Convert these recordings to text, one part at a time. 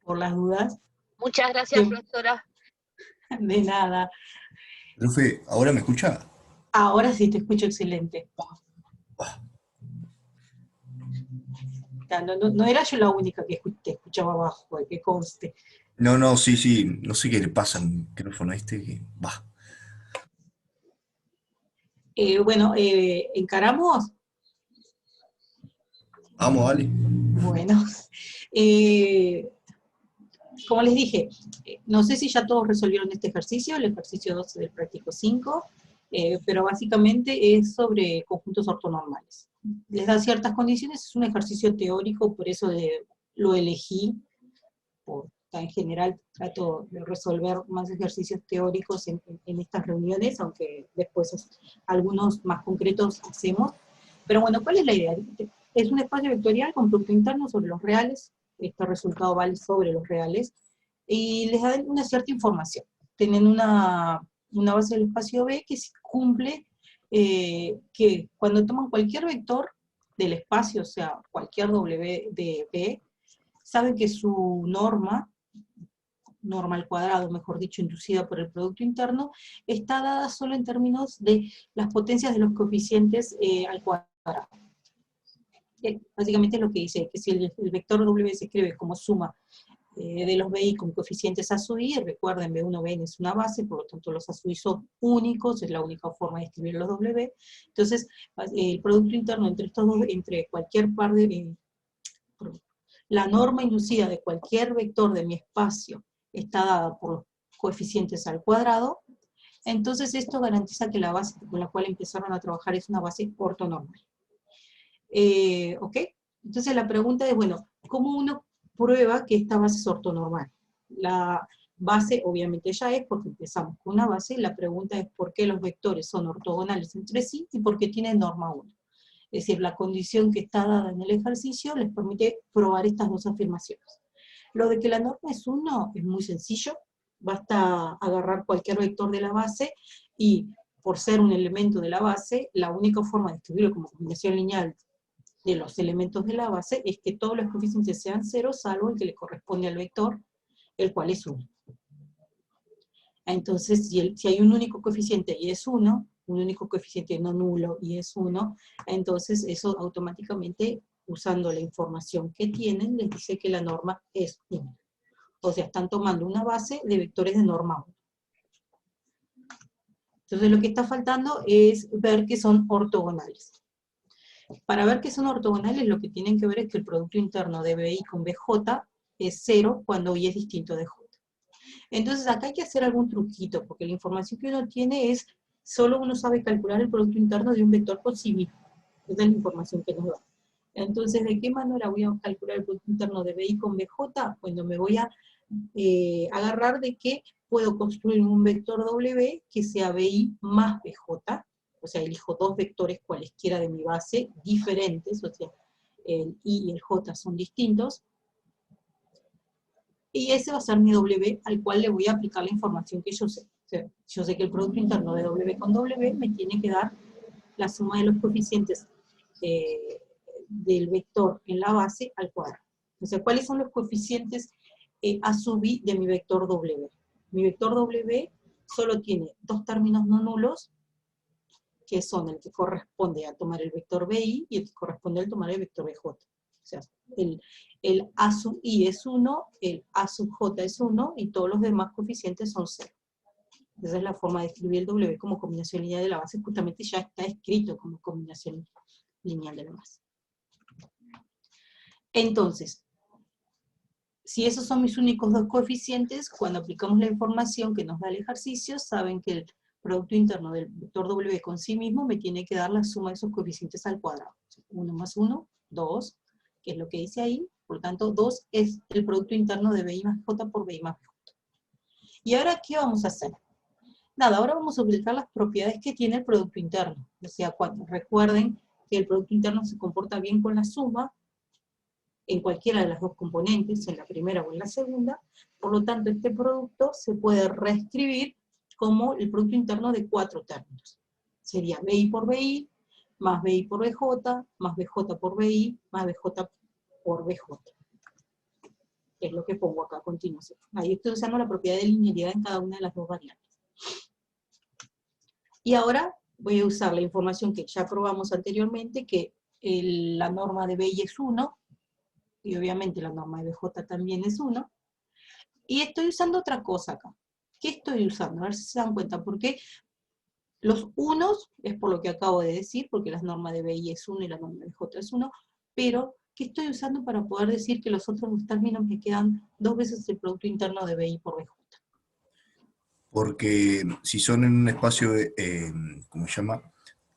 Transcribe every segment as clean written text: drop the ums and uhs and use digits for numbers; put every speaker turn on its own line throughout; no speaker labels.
por las dudas.
Muchas gracias, profesora.
De nada.
Profe, ¿ahora me escucha?
Ahora sí te escucho excelente. No era yo la única que te escuchaba abajo, que conste.
No, no, sí, sí, no sé qué le pasa al micrófono este que va.
Bueno, ¿encaramos?
Vamos, dale.
Bueno, eh, como les dije, no sé si ya todos resolvieron este ejercicio, el ejercicio 12 del práctico 5, pero básicamente es sobre conjuntos ortonormales. Les da ciertas condiciones, es un ejercicio teórico, por eso lo elegí, en general trato de resolver más ejercicios teóricos en estas reuniones, aunque después algunos más concretos hacemos. Pero bueno, ¿cuál es la idea? Es un espacio vectorial con producto interno sobre los reales, este resultado vale sobre los reales, y les da una cierta información. Tienen una base del espacio B que cumple que cuando toman cualquier vector del espacio, o sea, cualquier W de B, saben que su norma al cuadrado, mejor dicho, inducida por el producto interno, está dada solo en términos de las potencias de los coeficientes al cuadrado. Básicamente es lo que dice, que si el vector W se escribe como suma de los BI con coeficientes A sub I, recuerden, B1, Bn es una base, por lo tanto los A sub I son únicos, es la única forma de escribir los W, entonces el producto interno entre estos dos, entre cualquier par de... la norma inducida de cualquier vector de mi espacio está dada por los coeficientes al cuadrado, entonces esto garantiza que la base con la cual empezaron a trabajar es una base ortonormal. ¿Ok? Entonces la pregunta es, bueno, ¿cómo uno prueba que esta base es ortonormal? La base obviamente ya es, porque empezamos con una base, la pregunta es por qué los vectores son ortogonales entre sí y por qué tienen norma 1. Es decir, la condición que está dada en el ejercicio les permite probar estas dos afirmaciones. Lo de que la norma es 1 es muy sencillo, basta agarrar cualquier vector de la base y por ser un elemento de la base, la única forma de escribirlo como combinación lineal de los elementos de la base es que todos los coeficientes sean 0, salvo el que le corresponde al vector, el cual es 1. Entonces, si hay un único coeficiente y es 1, un único coeficiente no nulo y es 1, entonces eso automáticamente, usando la información que tienen, les dice que la norma es 1. O sea, están tomando una base de vectores de norma 1. Entonces lo que está faltando es ver que son ortogonales. Para ver que son ortogonales, lo que tienen que ver es que el producto interno de BI con BJ es 0 cuando I es distinto de J. Entonces acá hay que hacer algún truquito, porque la información que uno tiene es, solo uno sabe calcular el producto interno de un vector por sí mismo. Esa es la información que nos da. Entonces, ¿de qué manera voy a calcular el producto interno de BI con BJ? Bueno, me voy a agarrar de que puedo construir un vector W que sea BI más BJ, o sea, elijo dos vectores cualesquiera de mi base, diferentes, o sea, el I y el J son distintos, y ese va a ser mi W al cual le voy a aplicar la información que yo sé. O sea, yo sé que el producto interno de W con W me tiene que dar la suma de los coeficientes del vector en la base al cuadrado. O sea, ¿cuáles son los coeficientes A sub I de mi vector W? Mi vector W solo tiene dos términos no nulos, que son el que corresponde a tomar el vector BI y el que corresponde al tomar el vector BJ. O sea, el A sub I es 1, el A sub J es 1, y todos los demás coeficientes son 0. Esa es la forma de escribir el W como combinación lineal de la base, justamente ya está escrito como combinación lineal de la base. Entonces, si esos son mis únicos dos coeficientes, cuando aplicamos la información que nos da el ejercicio, saben que el producto interno del vector W con sí mismo me tiene que dar la suma de esos coeficientes al cuadrado. 1 más 1, 2, que es lo que dice ahí. Por lo tanto, 2 es el producto interno de BI más J por BI más J. ¿Y ahora qué vamos a hacer? Nada, ahora vamos a aplicar las propiedades que tiene el producto interno. O sea, recuerden que el producto interno se comporta bien con la suma, en cualquiera de las dos componentes, en la primera o en la segunda. Por lo tanto, este producto se puede reescribir como el producto interno de 4 términos. Sería BI por BI, más BI por BJ, más BJ por BI, más BJ por BJ. Es lo que pongo acá a continuación. Ahí estoy usando la propiedad de linealidad en cada una de las dos variables. Y ahora voy a usar la información que ya probamos anteriormente, que la norma de BI es 1, y obviamente la norma de BJ también es 1, y estoy usando otra cosa acá. ¿Qué estoy usando? A ver si se dan cuenta, porque los unos es por lo que acabo de decir, porque la norma de BI es 1 y la norma de BJ es 1, pero ¿qué estoy usando para poder decir que los otros dos términos me quedan 2 veces el producto interno de BI por BJ?
Porque si son en un espacio, ¿cómo se llama?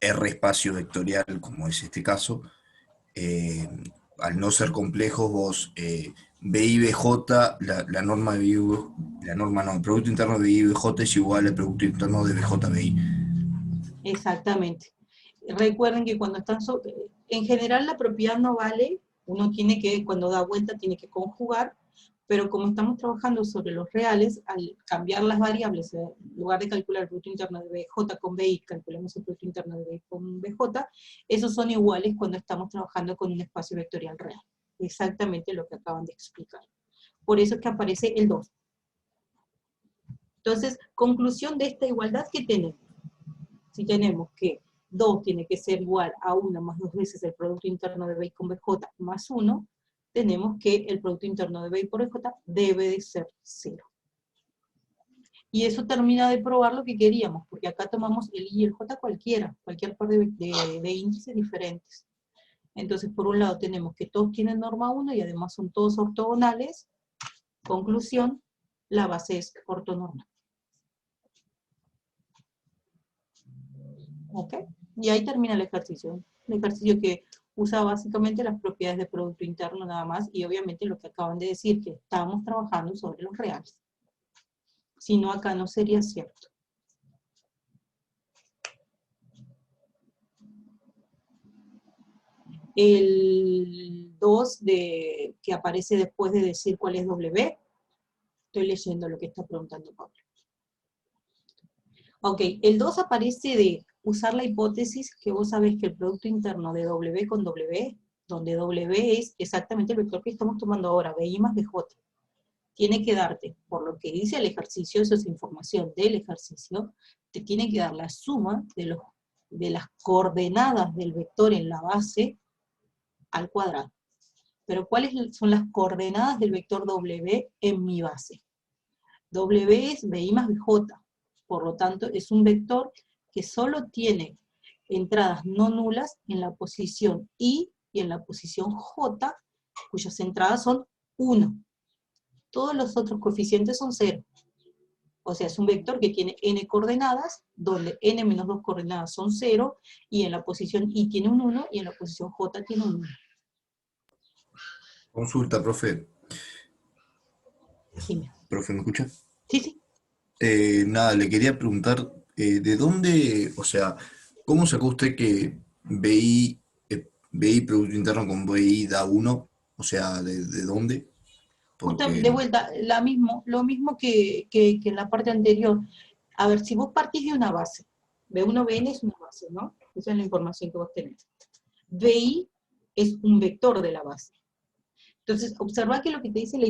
R espacio vectorial, como es este caso, al no ser complejos, vos, BI BJ, la norma de la norma no, el producto interno de BI BJ es igual al producto interno de BJ BI.
Exactamente. Recuerden que cuando están en general la propiedad no vale, uno tiene que, cuando da vuelta, tiene que conjugar, pero como estamos trabajando sobre los reales, al cambiar las variables, en lugar de calcular el producto interno de BJ con BI, calculamos el producto interno de BI con BJ, esos son iguales cuando estamos trabajando con un espacio vectorial real. Exactamente lo que acaban de explicar. Por eso es que aparece el 2. Entonces, conclusión de esta igualdad que tenemos. Si tenemos que 2 tiene que ser igual a 1 más 2 veces el producto interno de BI con BJ más 1, tenemos que el producto interno de BI por BJ debe de ser 0. Y eso termina de probar lo que queríamos, porque acá tomamos el I y el J cualquier par de índices diferentes. Entonces, por un lado tenemos que todos tienen norma 1 y además son todos ortogonales. Conclusión, la base es ortonormal. ¿Ok? Y ahí termina el ejercicio. El ejercicio que usa básicamente las propiedades de producto interno nada más, y obviamente lo que acaban de decir, que estamos trabajando sobre los reales. Si no, acá no sería cierto. El 2 que aparece después de decir cuál es W, estoy leyendo lo que está preguntando Pablo. Ok, el 2 aparece de usar la hipótesis que vos sabés que el producto interno de W con W, donde W es exactamente el vector que estamos tomando ahora, BI más BJ, tiene que darte, por lo que dice el ejercicio, eso es información del ejercicio, te tiene que dar la suma de las coordenadas del vector en la base al cuadrado. Pero ¿cuáles son las coordenadas del vector W en mi base? W es BI más BJ, por lo tanto es un vector que solo tiene entradas no nulas en la posición I y en la posición J, cuyas entradas son 1. Todos los otros coeficientes son 0. O sea, es un vector que tiene n coordenadas, donde n menos 2 coordenadas son 0, y en la posición I tiene un 1, y en la posición J tiene un 1.
Consulta, profe.
Dime.
Profe, ¿me escucha?
Sí, sí.
Nada, le quería preguntar, ¿de dónde, o sea, cómo sacó usted que BI Producto Interno con BI da 1? O sea, ¿de dónde?
Justo
Porque,
de vuelta, lo mismo que en la parte anterior. A ver, si vos partís de una base, B1, Bn es una base, ¿no? Esa es la información que vos tenés. BI es un vector de la base. Entonces, observa que lo que te dice la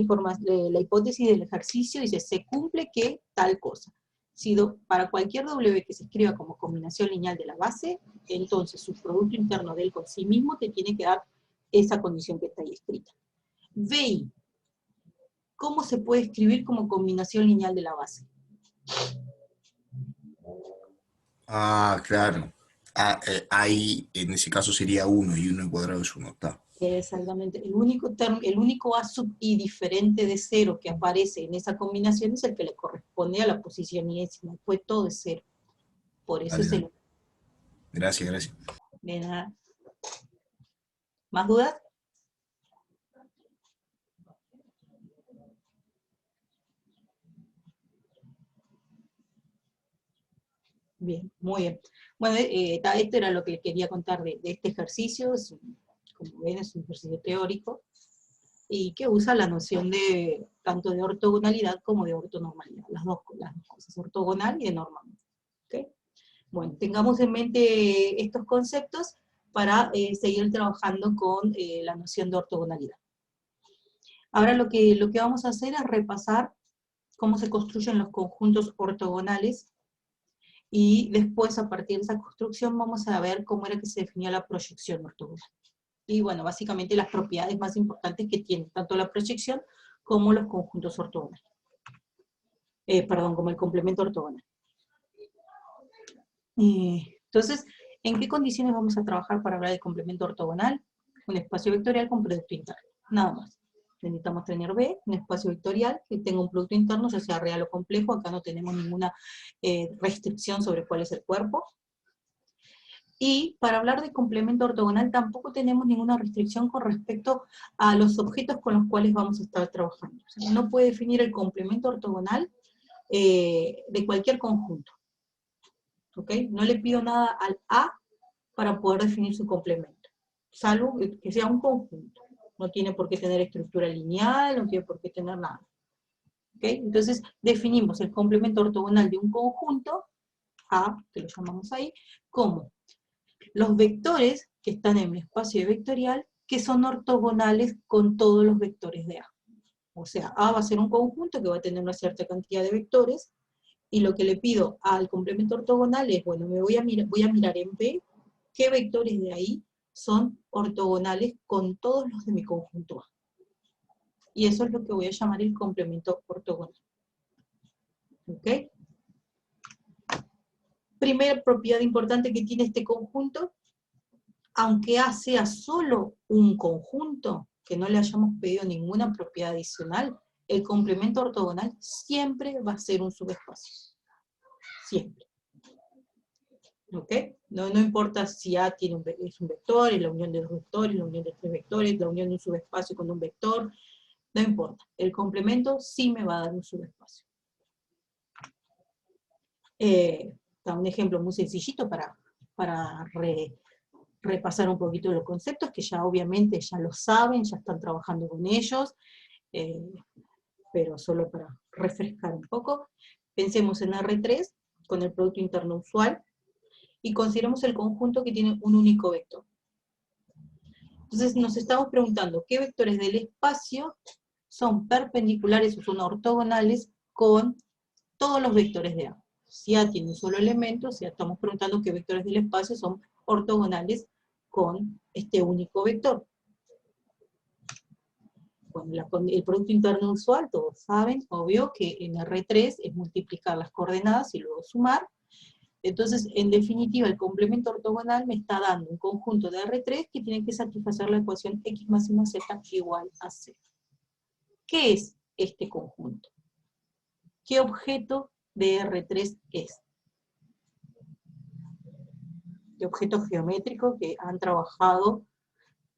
hipótesis del ejercicio dice, se cumple que tal cosa. Si para cualquier W que se escriba como combinación lineal de la base, entonces su producto interno de él con sí mismo te tiene que dar esa condición que está ahí escrita. BI, ¿cómo se puede escribir como combinación lineal de la base?
claro. Ahí, en ese caso sería 1 y 1 al cuadrado es 1, está.
Exactamente. El único A sub I diferente de 0 que aparece en esa combinación es el que le corresponde a la posición iésima. Después todo es 0. Por eso
Dale,
es
dale.
el...
Gracias, gracias.
De nada. ¿Más dudas? Bien, muy bien. Bueno, esto era lo que quería contar de este ejercicio. Como ven, es un ejercicio teórico y que usa la noción de tanto de ortogonalidad como de ortonormalidad, las dos cosas, ortogonal y de normal. ¿Okay? Bueno, tengamos en mente estos conceptos para seguir trabajando con la noción de ortogonalidad. Ahora lo que vamos a hacer es repasar cómo se construyen los conjuntos ortogonales, y después a partir de esa construcción vamos a ver cómo era que se definía la proyección ortogonal. Y bueno, básicamente las propiedades más importantes que tiene tanto la proyección como los conjuntos ortogonales. Como el complemento ortogonal. Entonces, ¿en qué condiciones vamos a trabajar para hablar de complemento ortogonal? Un espacio vectorial con producto interno, nada más. Necesitamos tener B, un espacio vectorial que tenga un producto interno, ya sea real o complejo. Acá no tenemos ninguna restricción sobre cuál es el cuerpo. Y para hablar de complemento ortogonal tampoco tenemos ninguna restricción con respecto a los objetos con los cuales vamos a estar trabajando. O sea, uno puede definir el complemento ortogonal de cualquier conjunto. ¿Ok? No le pido nada al A para poder definir su complemento, salvo que sea un conjunto. No tiene por qué tener estructura lineal, no tiene por qué tener nada. ¿Ok? Entonces definimos el complemento ortogonal de un conjunto, A, que lo llamamos ahí, como los vectores que están en mi espacio vectorial que son ortogonales con todos los vectores de A. O sea, A va a ser un conjunto que va a tener una cierta cantidad de vectores, y lo que le pido al complemento ortogonal es, bueno, voy a mirar en B qué vectores de ahí son ortogonales con todos los de mi conjunto A. Y eso es lo que voy a llamar el complemento ortogonal. ¿Ok? Primera propiedad importante que tiene este conjunto: aunque A sea solo un conjunto, que no le hayamos pedido ninguna propiedad adicional, el complemento ortogonal siempre va a ser un subespacio. Siempre. ¿Ok? No importa si A es un vector, es la unión de dos vectores, la unión de tres vectores, la unión de un subespacio con un vector, no importa. El complemento sí me va a dar un subespacio. Un ejemplo muy sencillito para repasar un poquito los conceptos, que ya obviamente ya lo saben, ya están trabajando con ellos, pero solo para refrescar un poco. Pensemos en R3 con el producto interno usual, y consideremos el conjunto que tiene un único vector. Entonces nos estamos preguntando qué vectores del espacio son perpendiculares o son ortogonales con todos los vectores de A. Si A tiene un solo elemento, o sea, estamos preguntando qué vectores del espacio son ortogonales con este único vector. Bueno, el producto interno usual, todos saben, obvio, que en R3 es multiplicar las coordenadas y luego sumar. Entonces, en definitiva, el complemento ortogonal me está dando un conjunto de R3 que tiene que satisfacer la ecuación x más y más z igual a 0. ¿Qué es este conjunto? ¿Qué objeto de R3 es? ¿Qué objeto geométrico que han trabajado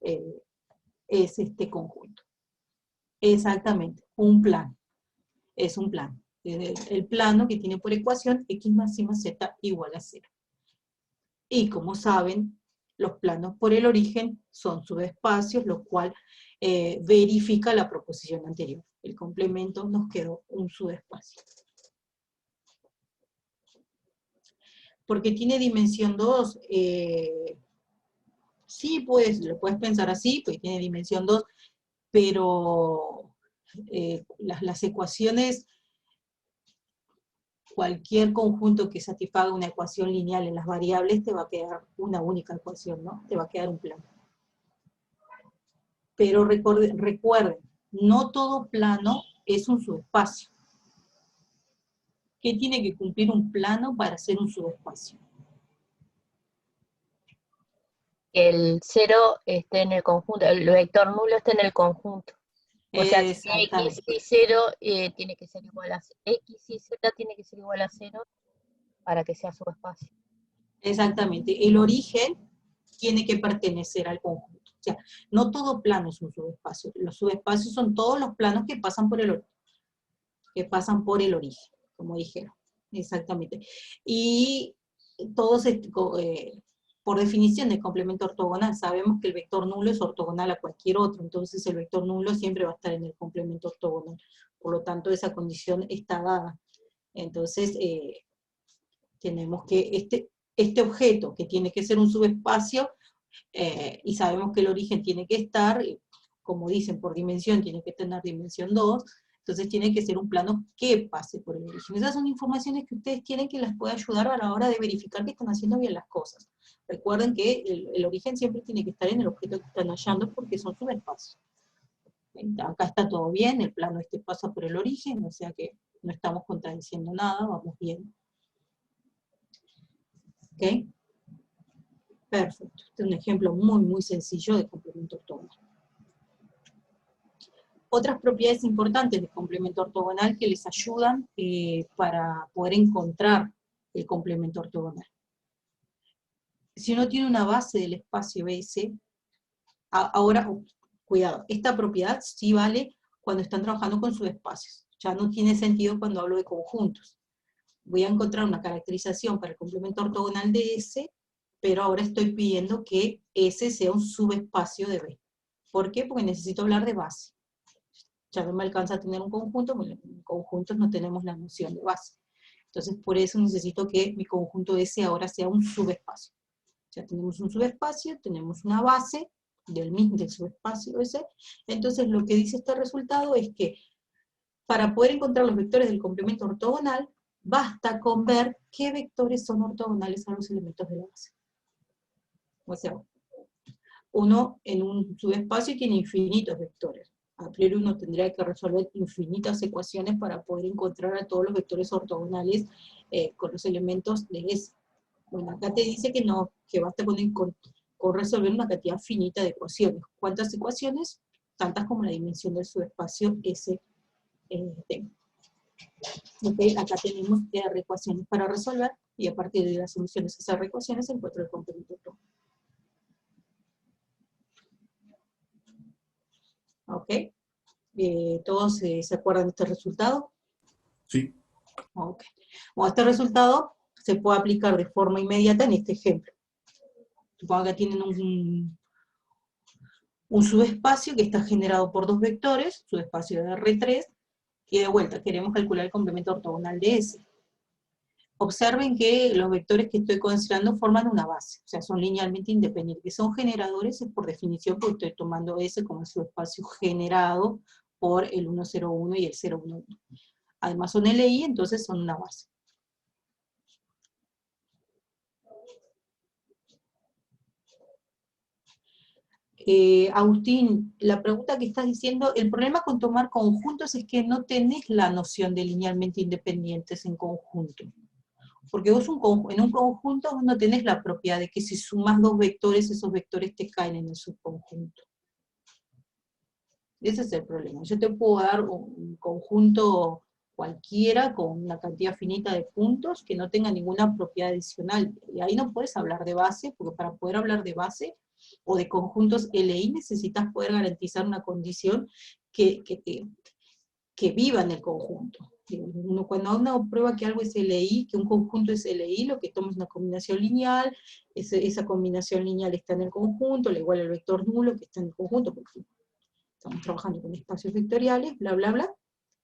es este conjunto? Exactamente, un plano. Es un plano. El plano que tiene por ecuación x más y más z igual a 0. Y como saben, los planos por el origen son subespacios, lo cual verifica la proposición anterior. El complemento nos quedó un subespacio. Porque tiene dimensión 2, sí, pues, lo puedes pensar así, porque tiene dimensión 2, pero las ecuaciones, cualquier conjunto que satisfaga una ecuación lineal en las variables, te va a quedar una única ecuación, ¿no? Te va a quedar un plano. Pero recuerden, no todo plano es un subespacio. ¿Qué tiene que cumplir un plano para ser un subespacio?
El 0 esté en el conjunto, el vector nulo esté en el conjunto. O sea, x y 0 tiene que ser igual a x y z tiene que ser igual a 0 para que sea subespacio.
Exactamente. El origen tiene que pertenecer al conjunto. O sea, no todo plano es un subespacio. Los subespacios son todos los planos que pasan por el origen, como dijeron. Exactamente. Y todos, por definición de complemento ortogonal, sabemos que el vector nulo es ortogonal a cualquier otro, entonces el vector nulo siempre va a estar en el complemento ortogonal. Por lo tanto, esa condición está dada. Entonces, tenemos que este objeto, que tiene que ser un subespacio, y sabemos que el origen tiene que estar, como dicen, por dimensión, tiene que tener dimensión 2, entonces tiene que ser un plano que pase por el origen. Esas son informaciones que ustedes tienen que les puede ayudar a la hora de verificar que están haciendo bien las cosas. Recuerden que el origen siempre tiene que estar en el objeto que están hallando porque son subespacios. Acá está todo bien, el plano este pasa por el origen, o sea que no estamos contradiciendo nada, vamos bien. ¿Ok? Perfecto. Este es un ejemplo muy, muy sencillo de complemento ortogonal. Otras propiedades importantes del complemento ortogonal que les ayudan para poder encontrar el complemento ortogonal. Si uno tiene una base del espacio BS, ahora, cuidado, esta propiedad sí vale cuando están trabajando con subespacios. Ya no tiene sentido cuando hablo de conjuntos. Voy a encontrar una caracterización para el complemento ortogonal de S, pero ahora estoy pidiendo que S sea un subespacio de B. ¿Por qué? Porque necesito hablar de base. Ya no me alcanza a tener un conjunto, porque en conjuntos no tenemos la noción de base. Entonces, por eso necesito que mi conjunto S ahora sea un subespacio. Ya tenemos un subespacio, tenemos una base del subespacio S. Entonces, lo que dice este resultado es que para poder encontrar los vectores del complemento ortogonal, basta con ver qué vectores son ortogonales a los elementos de la base. O sea, uno en un subespacio tiene infinitos vectores. A priori uno tendría que resolver infinitas ecuaciones para poder encontrar a todos los vectores ortogonales con los elementos de S. Bueno, acá te dice que no, que basta con resolver una cantidad finita de ecuaciones. ¿Cuántas ecuaciones? Tantas como la dimensión del subespacio S tenga. Okay, acá tenemos R ecuaciones para resolver, y a partir de las soluciones a esas R ecuaciones se encuentra el complemento ortogonal. ¿Ok? ¿Todos se acuerdan de este resultado?
Sí.
Ok. Bueno, este resultado se puede aplicar de forma inmediata en este ejemplo. Supongo que tienen un subespacio que está generado por dos vectores, subespacio de R3, y de vuelta queremos calcular el complemento ortogonal de S. Observen que los vectores que estoy considerando forman una base, o sea, son linealmente independientes. Que son generadores es por definición, porque estoy tomando S como el subespacio generado por el 1,0,1 y el 0,1,1. Además son LI, entonces son una base. Agustín, la pregunta que estás diciendo, el problema con tomar conjuntos es que no tenés la noción de linealmente independientes en conjunto. Porque vos en un conjunto vos no tenés la propiedad de que si sumas dos vectores, esos vectores te caen en el subconjunto. Ese es el problema. Yo te puedo dar un conjunto cualquiera con una cantidad finita de puntos que no tenga ninguna propiedad adicional. Y ahí no puedes hablar de base, porque para poder hablar de base o de conjuntos LI necesitas poder garantizar una condición que viva en el conjunto. Cuando uno prueba que algo es LI, que un conjunto es LI, lo que toma es una combinación lineal, esa combinación lineal está en el conjunto, le igual el vector nulo que está en el conjunto, porque estamos trabajando con espacios vectoriales, bla, bla, bla,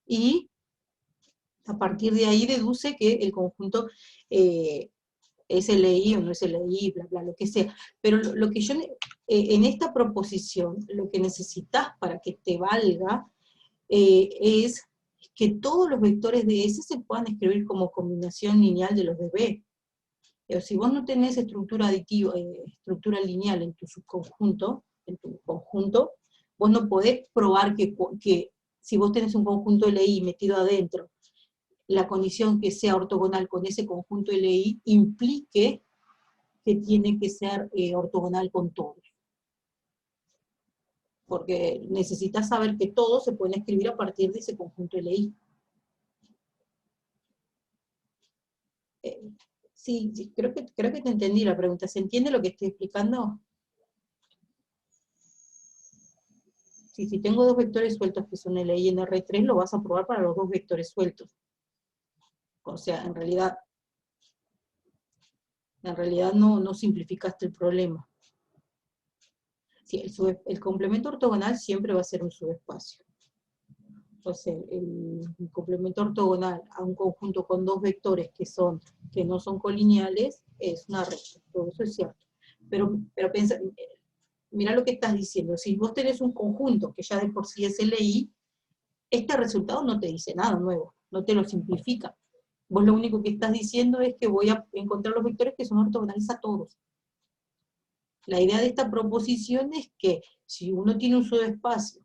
y a partir de ahí deduce que el conjunto es LI o no es LI, bla, bla, lo que sea. Pero lo que yo, en esta proposición, lo que necesitas para que te valga es que todos los vectores de S se puedan escribir como combinación lineal de los de B. Pero si vos no tenés estructura aditiva, estructura lineal en tu subconjunto, en tu conjunto, vos no podés probar que si vos tenés un conjunto LI metido adentro, la condición que sea ortogonal con ese conjunto LI implique que tiene que ser ortogonal con todos. Porque necesitas saber que todos se pueden escribir a partir de ese conjunto LI. Sí, creo que te entendí la pregunta. ¿Se entiende lo que estoy explicando? Sí, si tengo dos vectores sueltos que son LI en R3, lo vas a probar para los dos vectores sueltos. O sea, en realidad no simplificaste el problema. Sí, el complemento ortogonal siempre va a ser un subespacio. O sea, el complemento ortogonal a un conjunto con dos vectores que no son colineales es una recta. Todo eso es cierto. Pero mirá lo que estás diciendo, si vos tenés un conjunto que ya de por sí es LI, este resultado no te dice nada nuevo, no te lo simplifica. Vos lo único que estás diciendo es que voy a encontrar los vectores que son ortogonales a todos. La idea de esta proposición es que si uno tiene un subespacio,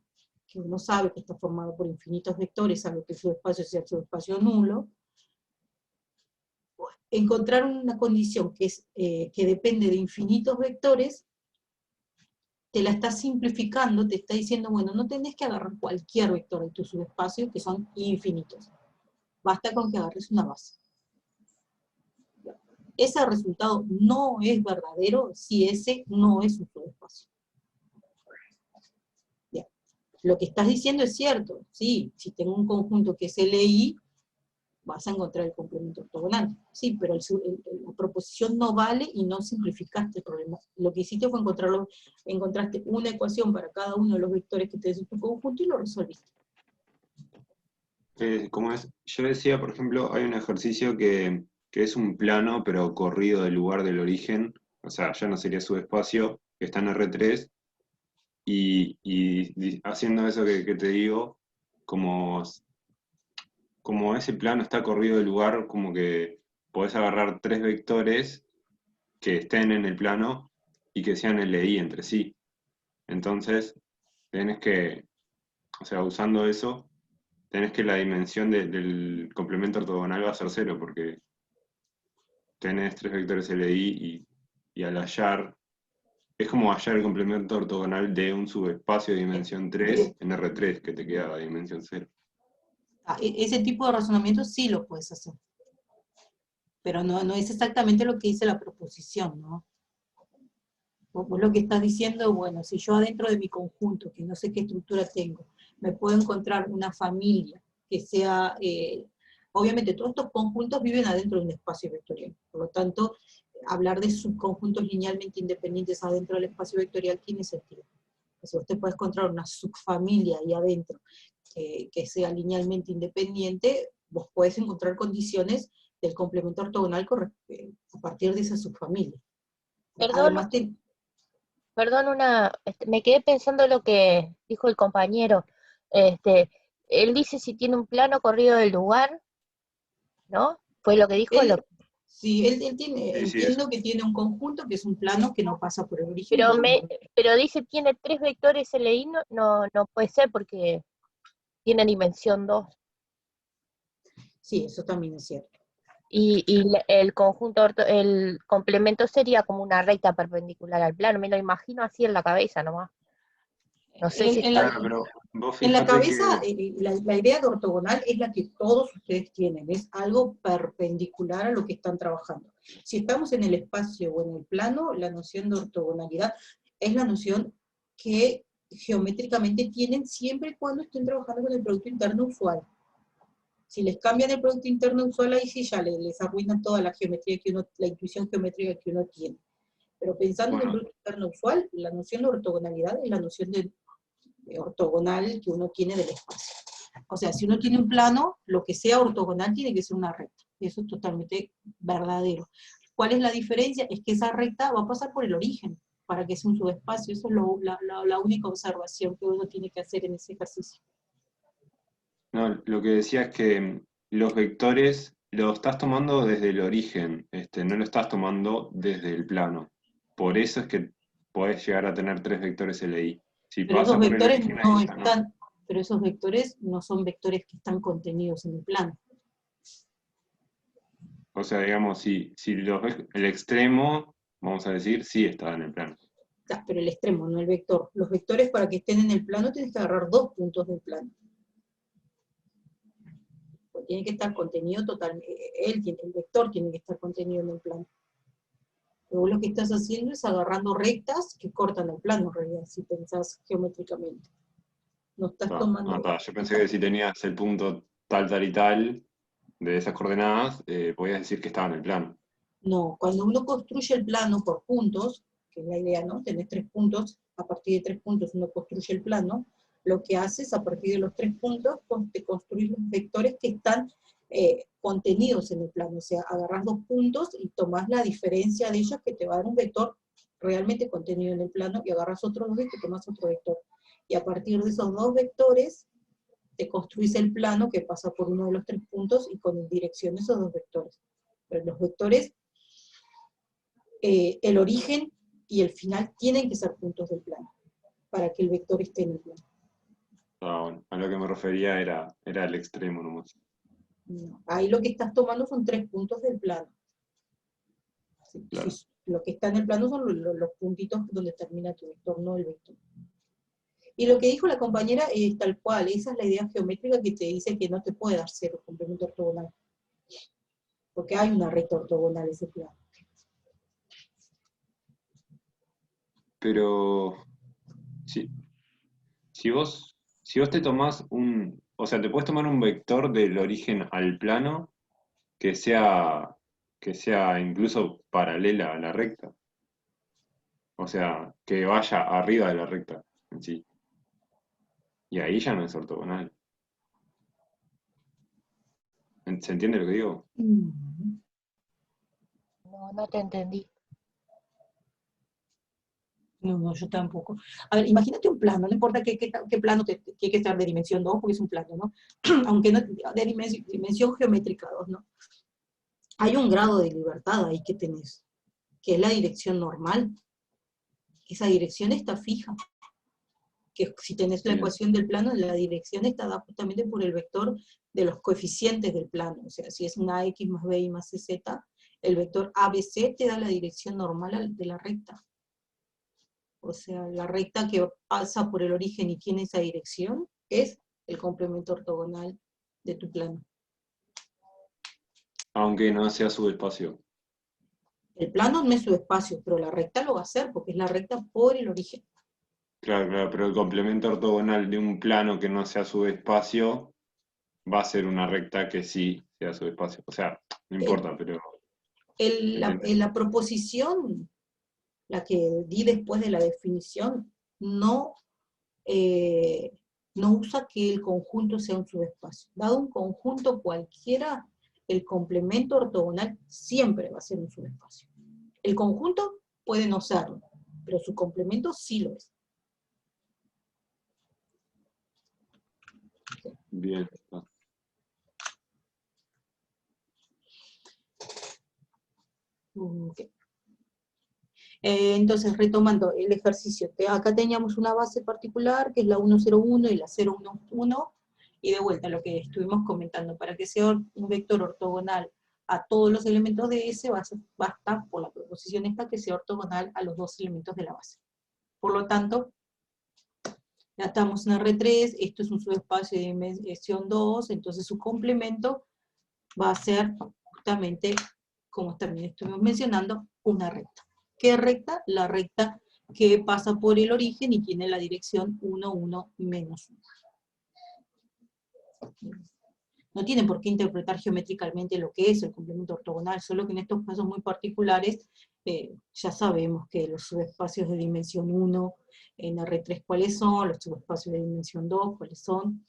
que uno sabe que está formado por infinitos vectores, salvo que el subespacio sea el subespacio nulo, encontrar una condición que depende de infinitos vectores, te la está simplificando, te está diciendo, bueno, no tenés que agarrar cualquier vector de tu subespacio, que son infinitos. Basta con que agarres una base. Ese resultado no es verdadero si ese no es un subespacio. Bien. Lo que estás diciendo es cierto, sí, si tengo un conjunto que es LI, vas a encontrar el complemento ortogonal. Sí, pero la proposición no vale y no simplificaste el problema. Lo que hiciste fue encontraste una ecuación para cada uno de los vectores que tenés en tu conjunto y lo resolviste.
¿Cómo es? Yo decía, por ejemplo, hay un ejercicio que es un plano, pero corrido del lugar del origen, o sea, ya no sería subespacio, que está en R3, y haciendo eso que te digo, como ese plano está corrido del lugar, como que podés agarrar tres vectores que estén en el plano y que sean LI entre sí. Entonces, tenés que, o sea, usando eso, tenés que la dimensión del complemento ortogonal va a ser 0, porque tenés tres vectores LI y al hallar, es como hallar el complemento ortogonal de un subespacio de dimensión 3 en R3, que te queda a dimensión 0.
Ese tipo de razonamiento sí lo puedes hacer. Pero no es exactamente lo que dice la proposición, ¿no? Vos lo que estás diciendo, bueno, si yo adentro de mi conjunto, que no sé qué estructura tengo, me puedo encontrar una familia que sea, obviamente todos estos conjuntos viven adentro de un espacio vectorial, por lo tanto, hablar de subconjuntos linealmente independientes adentro del espacio vectorial tiene sentido. Si usted puede encontrar una subfamilia ahí adentro que sea linealmente independiente, vos podés encontrar condiciones del complemento ortogonal a partir de esa subfamilia.
Perdón,
Además,
me quedé pensando lo que dijo el compañero. Él dice si tiene un plano corrido del lugar, ¿no? ¿Fue lo que dijo?
Sí, él
Sí,
entiendo que tiene un conjunto que es un plano que no pasa por el origen.
Pero dice tiene tres vectores LI, no puede ser porque tiene dimensión 2.
Sí, eso también es cierto.
Y el el complemento sería como una recta perpendicular al plano, me lo imagino así en la cabeza nomás. No sé si
claro, pero vos
en la
fíjate
cabeza,
que...
la idea de ortogonal es la que todos ustedes tienen, es algo perpendicular a lo que están trabajando. Si estamos en el espacio o en el plano, la noción de ortogonalidad es la noción que geométricamente tienen siempre y cuando estén trabajando con el producto interno usual. Si les cambian el producto interno usual, ahí sí ya les arruinan toda la geometría la intuición geométrica que uno tiene. Pero pensando en el producto interno usual, la noción de ortogonalidad es la noción de ortogonal que uno tiene del espacio. O sea, si uno tiene un plano, lo que sea ortogonal tiene que ser una recta. Eso es totalmente verdadero. ¿Cuál es la diferencia? Es que esa recta va a pasar por el origen, para que sea un subespacio. Eso es la única observación que uno tiene que hacer en ese ejercicio.
No, lo que decía es que los vectores los estás tomando desde el origen, no lo estás tomando desde el plano. Por eso es que podés llegar a tener tres vectores LI. Si
Pero
pasa
esos
por el
vectores
origen,
no
ahí ya no.
están, pero esos vectores no son vectores que están contenidos en el plano.
O sea, digamos, si los ves, el extremo, vamos a decir, sí está en el plano.
Pero el extremo, no el vector. Los vectores para que estén en el plano tienes que agarrar dos puntos del plano. Pues tiene que estar contenido totalmente, el vector tiene que estar contenido en el plano. Luego lo que estás haciendo es agarrando rectas que cortan el plano, en realidad, si pensás geométricamente. No estás tomando...
Yo pensé que si tenías el punto tal, tal y tal de esas coordenadas, podías decir que estaba en el plano.
No, cuando uno construye el plano por puntos, que es la idea, ¿no? Tenés 3 puntos, a partir de 3 puntos uno construye el plano, lo que haces a partir de los 3 puntos, te construís los vectores que están contenidos en el plano, o sea, agarrás 2 puntos y tomás la diferencia de ellos que te va a dar un vector realmente contenido en el plano, y agarras otros dos y te tomas otro vector. Y a partir de esos dos vectores, te construís el plano que pasa por uno de los 3 puntos y con dirección esos dos vectores. Pero los vectores, el origen y el final tienen que ser puntos del plano, para que el vector esté en el plano.
Bueno, a lo que me refería era el extremo nomás.
No, ahí lo que estás tomando son 3 puntos del plano.
Claro.
Lo que está en el plano son los puntitos donde termina tu vector, no el vector. Y lo que dijo la compañera es tal cual, esa es la idea geométrica que te dice que no te puede dar cero complemento ortogonal. Porque hay una recta ortogonal ese plano.
Pero si vos te tomás o sea, te puedes tomar un vector del origen al plano que sea incluso paralela a la recta. O sea, que vaya arriba de la recta en sí. Y ahí ya no es ortogonal. ¿Se entiende lo que digo?
No, no te entendí.
No, yo tampoco. A ver, imagínate un plano, no importa qué plano que hay que estar de dimensión 2, porque es un plano, ¿no? Aunque no de dimensión geométrica 2, ¿no? Hay un grado de libertad ahí que tenés, que es la dirección normal. Esa dirección está fija. Que si tenés la ecuación del plano, la dirección está dada justamente por el vector de los coeficientes del plano. O sea, si es una x más b y más cz, el vector ABC te da la dirección normal de la recta. O sea, la recta que pasa por el origen y tiene esa dirección es el complemento ortogonal de tu plano.
Aunque no sea subespacio.
El plano no es su espacio, pero la recta lo va a hacer, porque es la recta por el origen.
Claro, pero el complemento ortogonal de un plano que no sea subespacio va a ser una recta que sí sea subespacio. O sea, no importa, pero...
La proposición, la que di después de la definición, no usa que el conjunto sea un subespacio. Dado un conjunto cualquiera, el complemento ortogonal siempre va a ser un subespacio. El conjunto puede no serlo, pero su complemento sí lo es.
Bien.
Okay. Entonces, retomando el ejercicio, acá teníamos una base particular, que es la 101 y la 011, y de vuelta lo que estuvimos comentando, para que sea un vector ortogonal a todos los elementos de S, basta por la proposición esta que sea ortogonal a los dos elementos de la base. Por lo tanto, ya estamos en R3, esto es un subespacio de dimensión 2, entonces su complemento va a ser justamente, como también estuvimos mencionando, una recta. ¿Qué recta? La recta que pasa por el origen y tiene la dirección 1, 1, menos 1. No tienen por qué interpretar geométricamente lo que es el complemento ortogonal, solo que en estos casos muy particulares ya sabemos que los subespacios de dimensión 1 en R3 cuáles son, los subespacios de dimensión 2 cuáles son.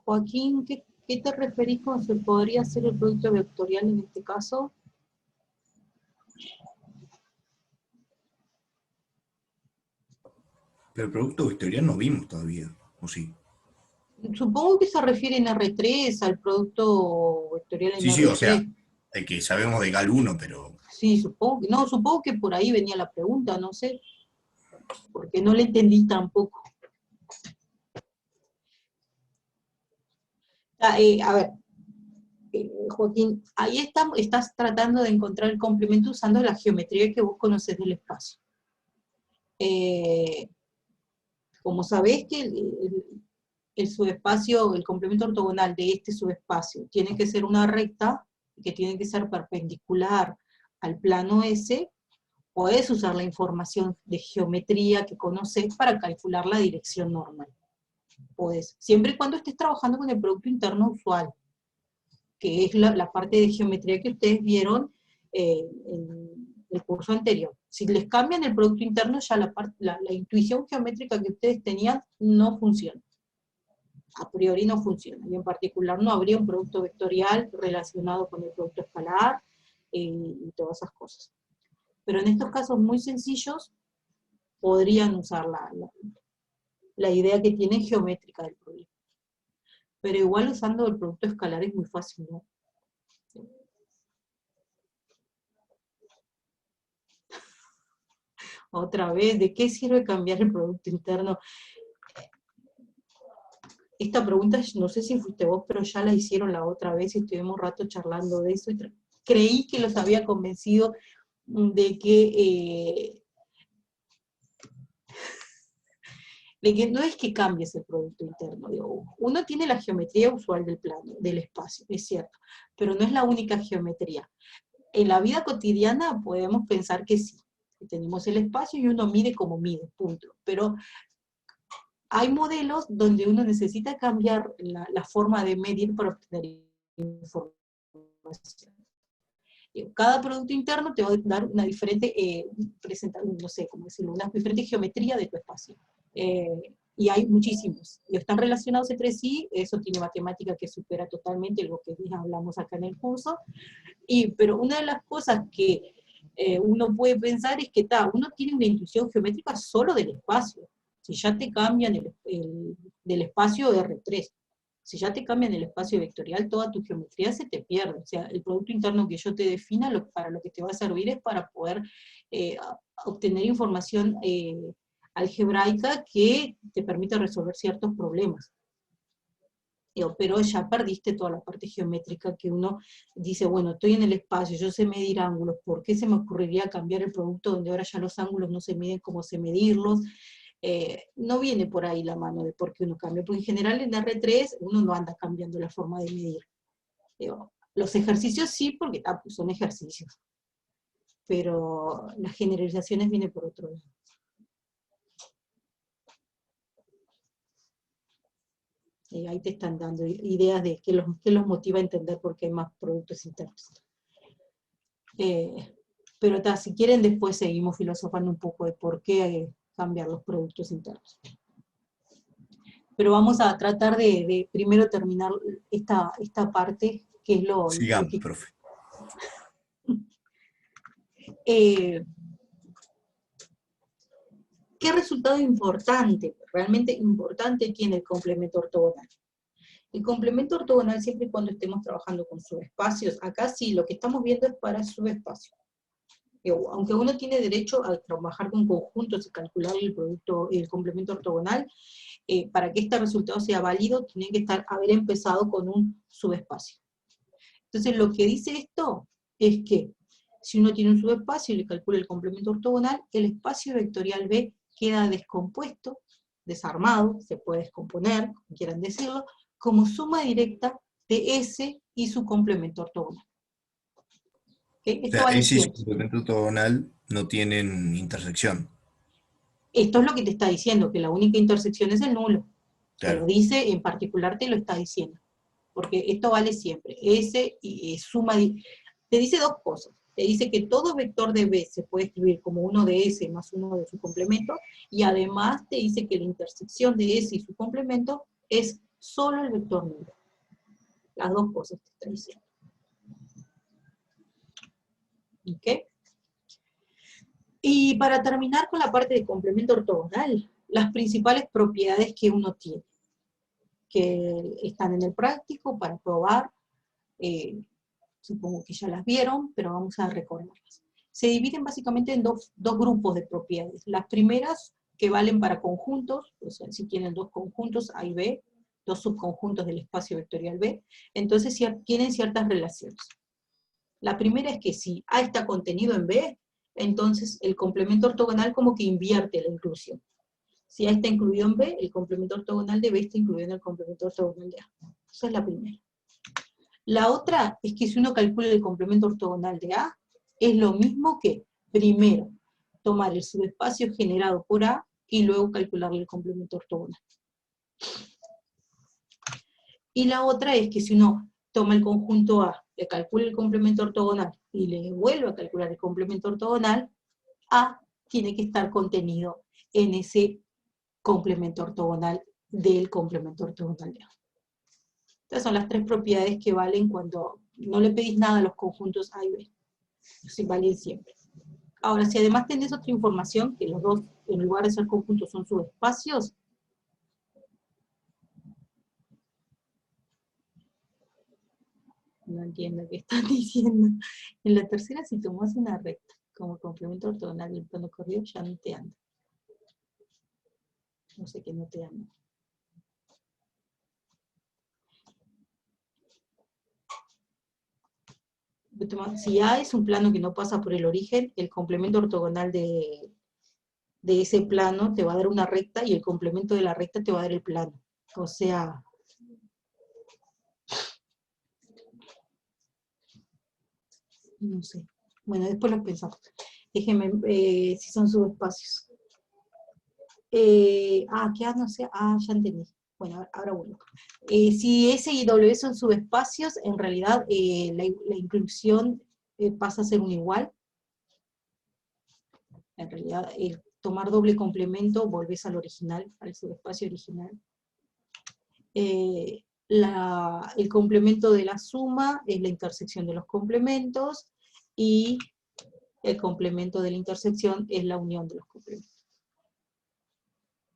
Joaquín, ¿qué te referís con se podría hacer el producto vectorial en este caso?
Pero el producto vectorial no vimos todavía, ¿o sí?
Supongo que se refiere en R3 al producto vectorial en
Sí, sí,
R3.
o sea, el que sabemos de Gal 1, pero...
Sí, supongo que por ahí venía la pregunta, no sé, porque no le entendí tampoco. A ver, Joaquín, ahí estás tratando de encontrar el complemento usando la geometría que vos conocés del espacio. Como sabés que el subespacio, el complemento ortogonal de este subespacio tiene que ser una recta, que tiene que ser perpendicular al plano S, podés usar la información de geometría que conoces para calcular la dirección normal. Podés, siempre y cuando estés trabajando con el producto interno usual. que es la parte de geometría que ustedes vieron en el curso anterior. Si les cambian el producto interno, ya la intuición geométrica que ustedes tenían no funciona. A priori no funciona, y en particular no habría un producto vectorial relacionado con el producto escalar y todas esas cosas. Pero en estos casos muy sencillos, podrían usar la idea que tienen geométrica del problema. Pero igual usando el producto escalar es muy fácil, ¿no? Otra vez, ¿de qué sirve cambiar el producto interno? Esta pregunta, no sé si fuiste vos, pero ya la hicieron la otra vez y estuvimos un rato charlando de eso, y creí que los había convencido de que no es que cambies el producto interno. Digo, uno tiene la geometría usual del plano, del espacio, es cierto, pero no es la única geometría. En la vida cotidiana podemos pensar que sí, que tenemos el espacio y uno mide como mide, punto. Pero hay modelos donde uno necesita cambiar la forma de medir para obtener información. Cada producto interno te va a dar una diferente, no sé cómo decirlo, una diferente geometría de tu espacio. Y hay muchísimos. Y están relacionados entre sí, eso tiene matemática que supera totalmente lo que hablamos acá en el curso. Pero una de las cosas que uno puede pensar es que uno tiene una intuición geométrica solo del espacio. Si ya te cambian del espacio R3, si ya te cambian el espacio vectorial, toda tu geometría se te pierde. O sea, el producto interno que yo te defina, para lo que te va a servir es para poder obtener información algebraica que te permita resolver ciertos problemas. Pero ya perdiste toda la parte geométrica que uno dice, bueno, estoy en el espacio, yo sé medir ángulos, ¿por qué se me ocurriría cambiar el producto donde ahora ya los ángulos no se miden como sé medirlos? No viene por ahí la mano de por qué uno cambia, porque en general en R3 uno no anda cambiando la forma de medir. Los ejercicios sí, porque pues son ejercicios, pero las generalizaciones vienen por otro lado. Ahí te están dando ideas de qué los motiva a entender por qué hay más productos internos. Pero si quieren después seguimos filosofando un poco de por qué cambiar los productos internos. Pero vamos a tratar de primero terminar esta parte, que es lo
Sigamos,
que...
profe.
¿Qué resultado importante, realmente importante, tiene el complemento ortogonal? El complemento ortogonal, siempre y cuando estemos trabajando con subespacios, acá sí, lo que estamos viendo es para subespacios. Aunque uno tiene derecho a trabajar con conjuntos y calcular el complemento ortogonal, para que este resultado sea válido, tiene que haber empezado con un subespacio. Entonces, lo que dice esto es que si uno tiene un subespacio y le calcula el complemento ortogonal, el espacio vectorial B queda descompuesto, desarmado, se puede descomponer, como quieran decirlo, como suma directa de S y su complemento ortogonal. ¿Okay? Esto vale
S y su
siempre.
complemento ortogonal no tienen intersección.
Esto es lo que te está diciendo, que la única intersección es el nulo.
Claro.
Te lo dice, en particular te lo está diciendo. Porque esto vale siempre. S y suma, te dice dos cosas. Te dice que todo vector de B se puede escribir como uno de S más uno de su complemento, y además te dice que la intersección de S y su complemento es solo el vector nulo. Las dos cosas te está diciendo. ¿Ok? Y para terminar con la parte de complemento ortogonal, las principales propiedades que uno tiene, que están en el práctico para probar, supongo que ya las vieron, pero vamos a recordarlas. Se dividen básicamente en dos grupos de propiedades. Las primeras, que valen para conjuntos, o sea, si tienen dos conjuntos, A y B, dos subconjuntos del espacio vectorial B, entonces tienen ciertas relaciones. La primera es que si A está contenido en B, entonces el complemento ortogonal como que invierte la inclusión. Si A está incluido en B, el complemento ortogonal de B está incluido en el complemento ortogonal de A. Esa es la primera. La otra es que si uno calcula el complemento ortogonal de A, es lo mismo que, primero, tomar el subespacio generado por A, y luego calcularle el complemento ortogonal. Y la otra es que si uno toma el conjunto A, le calcula el complemento ortogonal, y le vuelve a calcular el complemento ortogonal, A tiene que estar contenido en ese complemento ortogonal del complemento ortogonal de A. Estas son las tres propiedades que valen cuando no le pedís nada a los conjuntos A y B. Sí, valen siempre. Ahora, si además tenés otra información, que los dos, en lugar de ser conjuntos, son subespacios, no entiendo qué están diciendo. En la tercera, si tomás una recta como complemento ortogonal del plano corrido, ya no te anda. No sé qué no te anda. Si A es un plano que no pasa por el origen, el complemento ortogonal de ese plano te va a dar una recta y el complemento de la recta te va a dar el plano. O sea, no sé. Bueno, después lo pensamos. Déjenme, si son subespacios. ¿Qué? No sé. Ya entendí. Bueno, ahora vuelvo. Si S y W son subespacios, en realidad la inclusión pasa a ser un igual. En realidad, tomar doble complemento, volvés al original, al subespacio original. El complemento de la suma es la intersección de los complementos, y el complemento de la intersección es la unión de los complementos.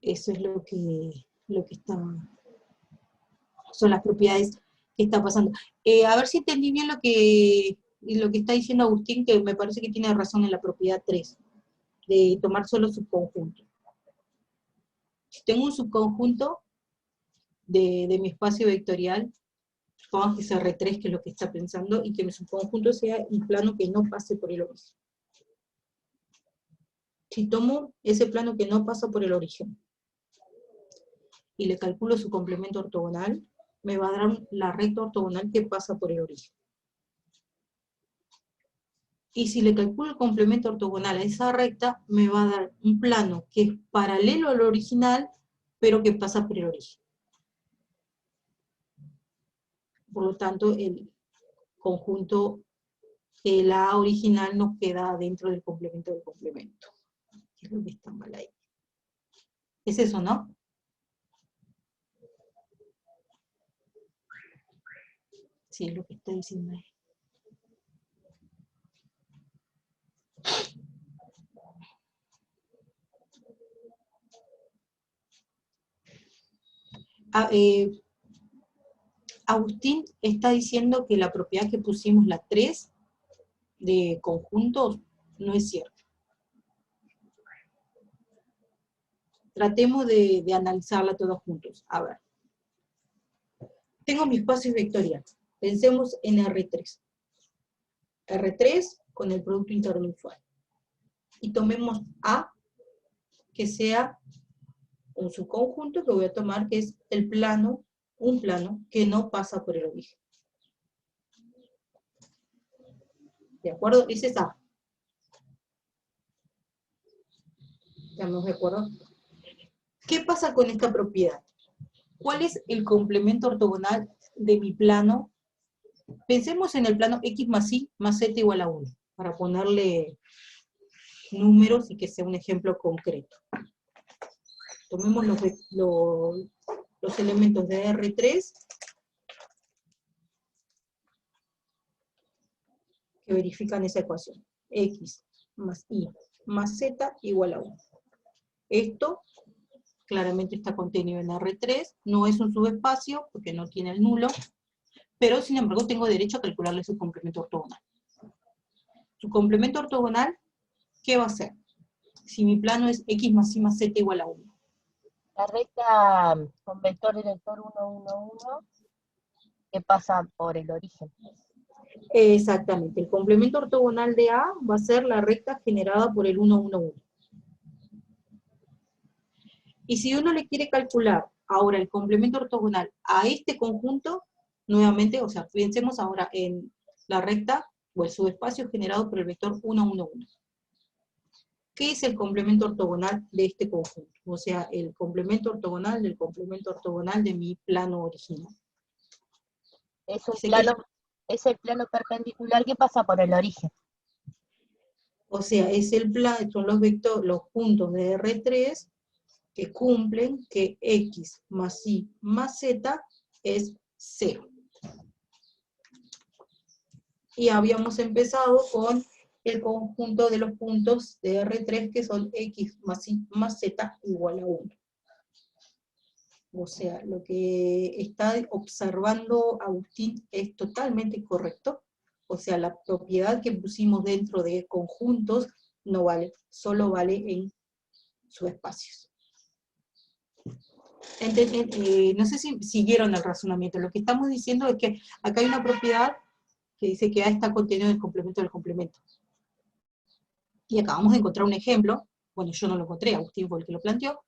Eso es lo que está, son las propiedades que está pasando. A ver si entendí bien lo que está diciendo Agustín, que me parece que tiene razón en la propiedad 3, de tomar solo subconjunto. Si tengo un subconjunto de mi espacio vectorial, supongamos que es R3, que es lo que está pensando, y que mi subconjunto sea un plano que no pase por el origen. Si tomo ese plano que no pasa por el origen, y le calculo su complemento ortogonal, me va a dar la recta ortogonal que pasa por el origen. Y si le calculo el complemento ortogonal a esa recta, me va a dar un plano que es paralelo al original, pero que pasa por el origen. Por lo tanto, el conjunto, la A original nos queda dentro del complemento del complemento. ¿Qué es lo que está mal ahí? ¿Es eso, no? Sí, es lo que está diciendo ahí. Agustín está diciendo que la propiedad que pusimos, la 3, de conjuntos, no es cierta. Tratemos de analizarla todos juntos. A ver. Tengo mi espacio vectorial. Pensemos en R3. R3 con el producto interno usual. Y tomemos A, que sea un subconjunto que voy a tomar, que es el plano, un plano que no pasa por el origen. ¿De acuerdo? Ese es A. ¿Estamos de acuerdo? ¿Qué pasa con esta propiedad? ¿Cuál es el complemento ortogonal de mi plano? Pensemos en el plano X más Y más Z igual a 1, para ponerle números y que sea un ejemplo concreto. Tomemos los elementos de R3 que verifican esa ecuación. X más Y más Z igual a 1. Esto claramente está contenido en R3, no es un subespacio porque no tiene el nulo, pero sin embargo tengo derecho a calcularle su complemento ortogonal. Su complemento ortogonal, ¿qué va a ser? Si mi plano es X más Y más Z igual a 1.
La recta con vector director 1, 1, 1, que pasa por el origen.
Exactamente, el complemento ortogonal de A va a ser la recta generada por el 1, 1, 1. Y si uno le quiere calcular ahora el complemento ortogonal a este conjunto, nuevamente, o sea, pensemos ahora en la recta o el subespacio generado por el vector 1, 1, 1. ¿Qué es el complemento ortogonal de este conjunto? O sea, el complemento ortogonal del complemento ortogonal de mi plano original.
Es un plano, es el plano perpendicular que pasa por el origen.
O sea, es el plano, son los puntos de R3 que cumplen que X más Y más Z es 0. Y habíamos empezado con el conjunto de los puntos de R3 que son X más Y más Z igual a 1. O sea, lo que está observando Agustín es totalmente correcto. O sea, la propiedad que pusimos dentro de conjuntos no vale, solo vale en subespacios. No sé si siguieron el razonamiento. Lo que estamos diciendo es que acá hay una propiedad que dice que A está contenido en el complemento del complemento. Y acabamos de encontrar un ejemplo, bueno, yo no lo encontré, Agustín fue el que lo planteó,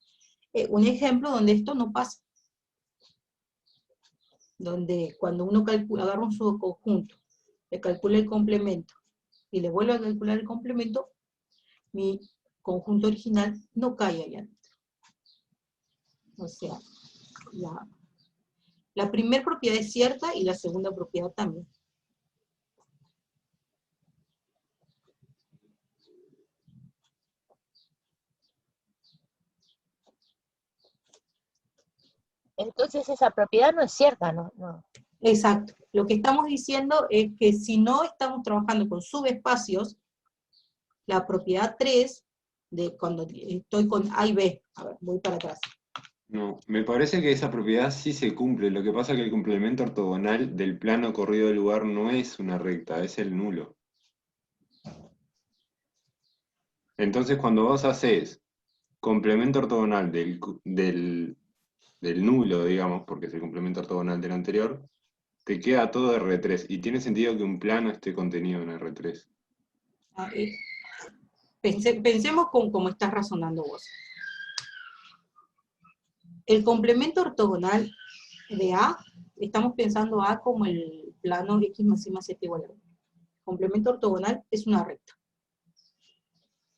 un ejemplo donde esto no pasa. Donde cuando uno agarra un subconjunto, le calcula el complemento, y le vuelve a calcular el complemento, mi conjunto original no cae allá adentro. O sea, la primera propiedad es cierta y la segunda propiedad también.
Entonces esa propiedad no es cierta, ¿no? No.
Exacto. Lo que estamos diciendo es que si no estamos trabajando con subespacios, la propiedad 3, de cuando estoy con A y B, a ver, voy para atrás.
No, me parece que esa propiedad sí se cumple. Lo que pasa es que el complemento ortogonal del plano corrido del lugar no es una recta, es el nulo. Entonces, cuando vos haces complemento ortogonal del nulo, digamos, porque es el complemento ortogonal del anterior, te queda todo R3, y tiene sentido que un plano esté contenido en R3.
Pensemos con cómo estás razonando vos. El complemento ortogonal de A, estamos pensando A como el plano X más Y más Z igual a 1. Complemento ortogonal es una recta.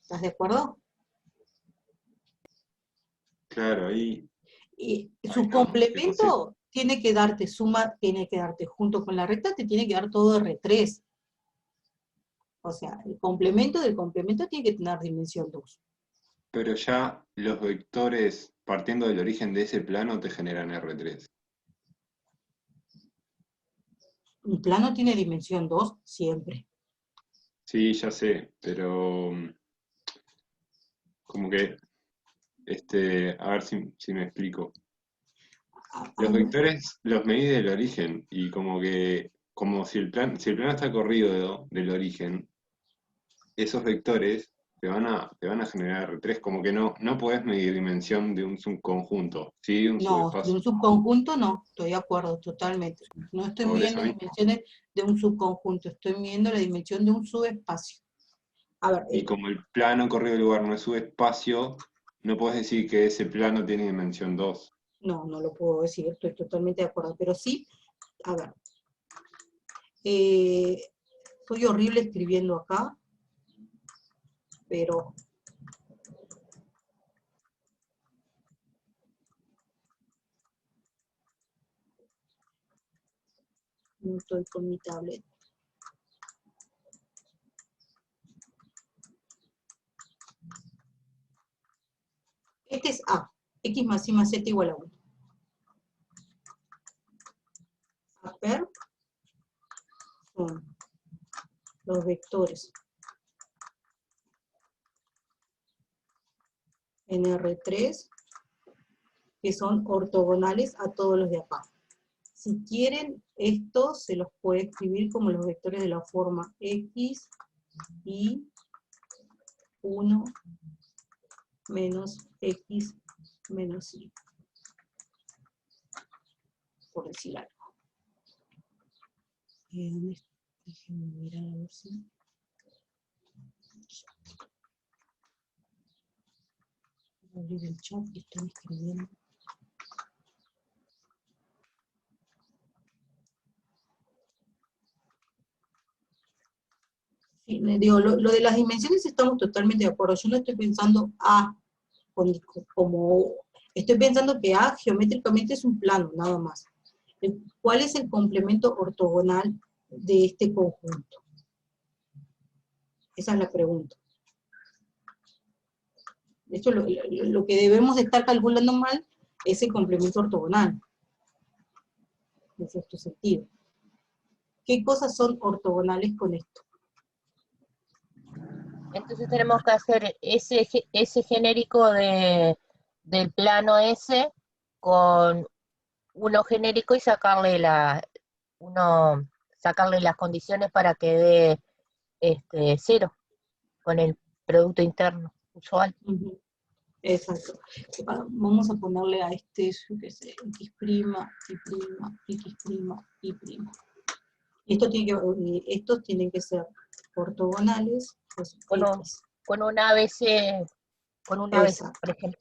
¿Estás de acuerdo?
Claro, ahí...
Y su complemento tiene que darte suma, tiene que darte junto con la recta, te tiene que dar todo R3. O sea, el complemento del complemento tiene que tener dimensión 2.
Pero ya los vectores, partiendo del origen de ese plano, te generan R3.
Un plano tiene dimensión 2 siempre.
Sí, ya sé, pero como que, a ver si me explico. Los vectores los medí del origen, y como si el plano está corrido del origen, esos vectores te van a generar R3, como que no podés medir dimensión de un subconjunto, ¿sí? De un
No, de
subespacio.
un subconjunto no, estoy de acuerdo, totalmente. No estoy
Por eso
midiendo dimensiones de un subconjunto, estoy midiendo la dimensión de un subespacio. A ver,
Y como el plano corrido del lugar no es subespacio, no podés decir que ese plano tiene dimensión 2.
no lo puedo decir, estoy totalmente de acuerdo, pero sí, a ver. Soy horrible escribiendo acá, pero... No estoy con mi tablet. Este es A, X más Y más Z igual a 1. A son los vectores en R3 que son ortogonales a todos los de acá. Si quieren, esto se los puede escribir como los vectores de la forma X, Y, 1, menos X, menos Y. Por decir algo. Déjenme mirar a ver si... Voy a abrir el chat que están escribiendo. Sí, digo, lo de las dimensiones estamos totalmente de acuerdo. Yo no estoy pensando A como... Estoy pensando que A geométricamente es un plano, nada más. ¿Cuál es el complemento ortogonal de este conjunto? Esa es la pregunta. De hecho, lo que debemos de estar calculando mal es el complemento ortogonal. En cierto sentido. ¿Qué cosas son ortogonales con esto?
Entonces tenemos que hacer ese genérico del plano S con uno genérico y sacarle las condiciones para que dé 0 con el producto interno usual.
Uh-huh. Exacto. Vamos a ponerle a este, yo qué sé, x', y', y'. Estos tienen que ser ortogonales, pues,
con un ABC, por ejemplo.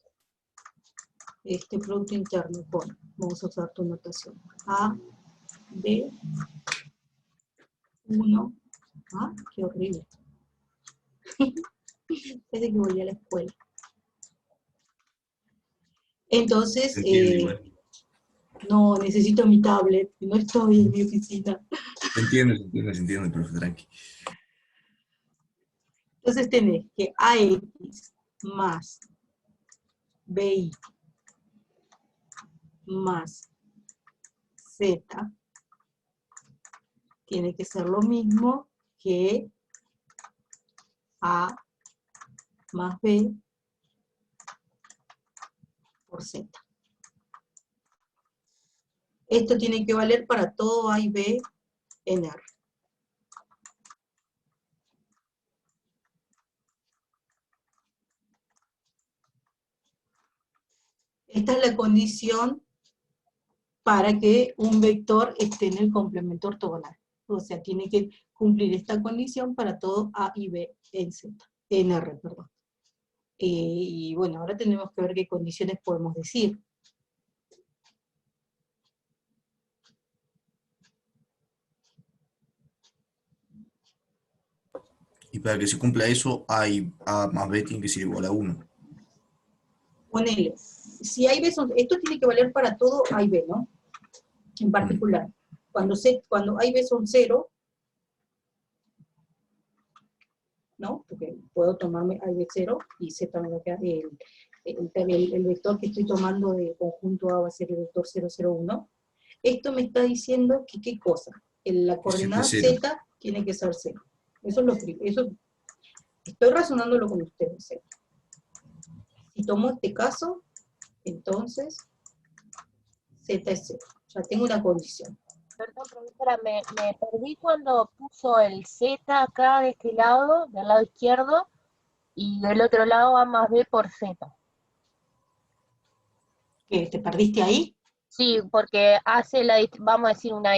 Este producto interno, vamos a usar tu notación. A, B, 1, qué horrible. Desde que volví a la escuela. Entonces, no, necesito mi tablet, no estoy en mi oficina.
Se entiende, profe, tranqui.
Entonces tenés que AX más BI más Z tiene que ser lo mismo que A más B por Z. Esto tiene que valer para todo A y B en R. Esta es la condición para que un vector esté en el complemento ortogonal. O sea, tiene que cumplir esta condición para todo A y B en R, perdón. Y bueno, ahora tenemos que ver qué condiciones podemos decir.
Y para que se cumpla eso, A más B tiene que ser igual a 1.
Ponele, si A y B esto tiene que valer para todo A y B, ¿no? En particular. Cuando A y B son 0, ¿no? Porque puedo tomarme A y B 0 y Z me va a quedar el vector que estoy tomando de conjunto A va a ser el vector 0, 0, 1. Esto me está diciendo que ¿qué cosa? La coordenada Z tiene que ser 0. Eso es lo primero. Eso estoy razonándolo con ustedes. Si tomo este caso, entonces Z es 0. Ya tengo una condición.
Perdón, profesora, me perdí cuando puso el Z acá de este lado, del lado izquierdo, y del otro lado A más B por Z.
¿Qué? ¿Te perdiste ahí?
Sí, porque hace vamos a decir una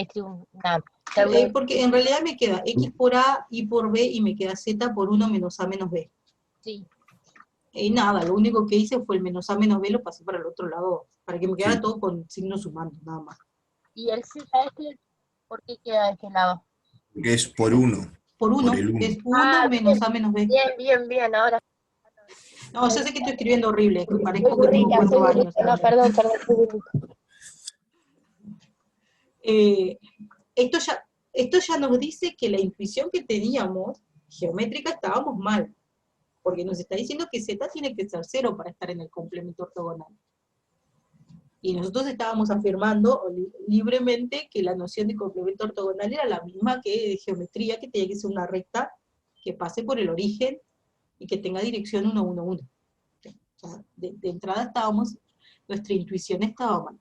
porque en realidad me queda X por A, Y por B, y me queda Z por 1 menos A menos B.
Sí.
Y nada, lo único que hice fue el menos A menos B, lo pasé para el otro lado, para que me quedara todo con signos sumando, nada más.
¿Y el Z por qué queda de este lado?
Porque es por 1.
Por 1, es 1 menos A menos B.
Bien, ahora.
No, yo sé que estoy escribiendo horrible, que parezco que tengo 4 años.
No, perdón.
Esto ya nos dice que la intuición que teníamos, geométrica, estábamos mal. Porque nos está diciendo que Z tiene que ser 0 para estar en el complemento ortogonal. Y nosotros estábamos afirmando libremente que la noción de complemento ortogonal era la misma que de geometría, que tenía que ser una recta que pase por el origen y que tenga dirección 1, 1, 1. O sea, de entrada nuestra intuición estaba mal.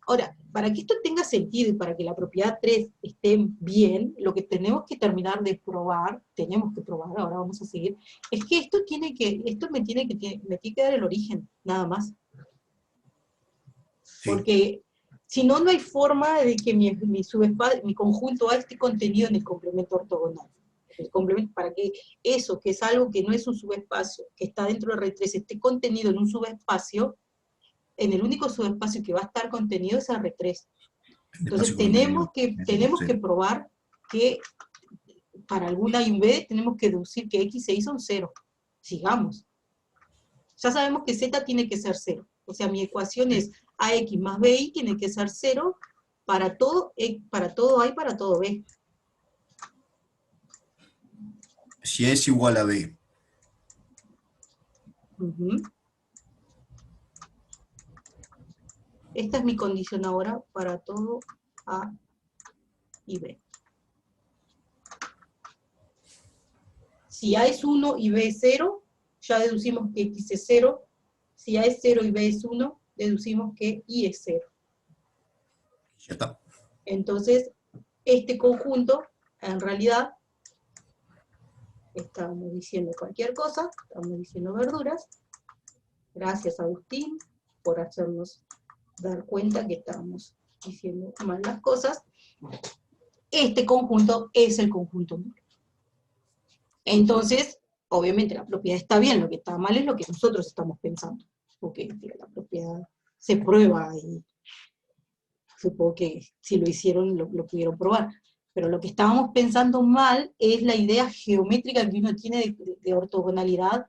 Ahora, para que esto tenga sentido y para que la propiedad 3 esté bien, lo que tenemos que terminar de probar, ahora vamos a seguir, es que esto me tiene que dar el origen, nada más. Sí. Porque si no, no hay forma de que mi conjunto A esté contenido en el complemento ortogonal. El complemento, para que eso, que es algo que no es un subespacio, que está dentro de R3, esté contenido en un subespacio, en el único subespacio que va a estar contenido es R3. Entonces tenemos que probar que para alguna y B tenemos que deducir que X e Y son 0. Sigamos. Ya sabemos que Z tiene que ser 0. O sea, mi ecuación es AX más BI tiene que ser 0 para todo A y para todo B.
Si A es igual a B.
Esta es mi condición ahora para todo A y B. Si A es 1 y B es 0, ya deducimos que X es 0. Si A es 0 y B es 1, deducimos que Y es 0.
Ya está.
Entonces, este conjunto, en realidad, estábamos diciendo cualquier cosa, estábamos diciendo verduras. Gracias, Agustín, por hacernos dar cuenta que estábamos diciendo mal las cosas. Este conjunto es el conjunto nulo. Entonces, obviamente la propiedad está bien, lo que está mal es lo que nosotros estamos pensando, porque la propiedad se prueba y supongo que si lo hicieron lo pudieron probar. Pero lo que estábamos pensando mal es la idea geométrica que uno tiene de ortogonalidad.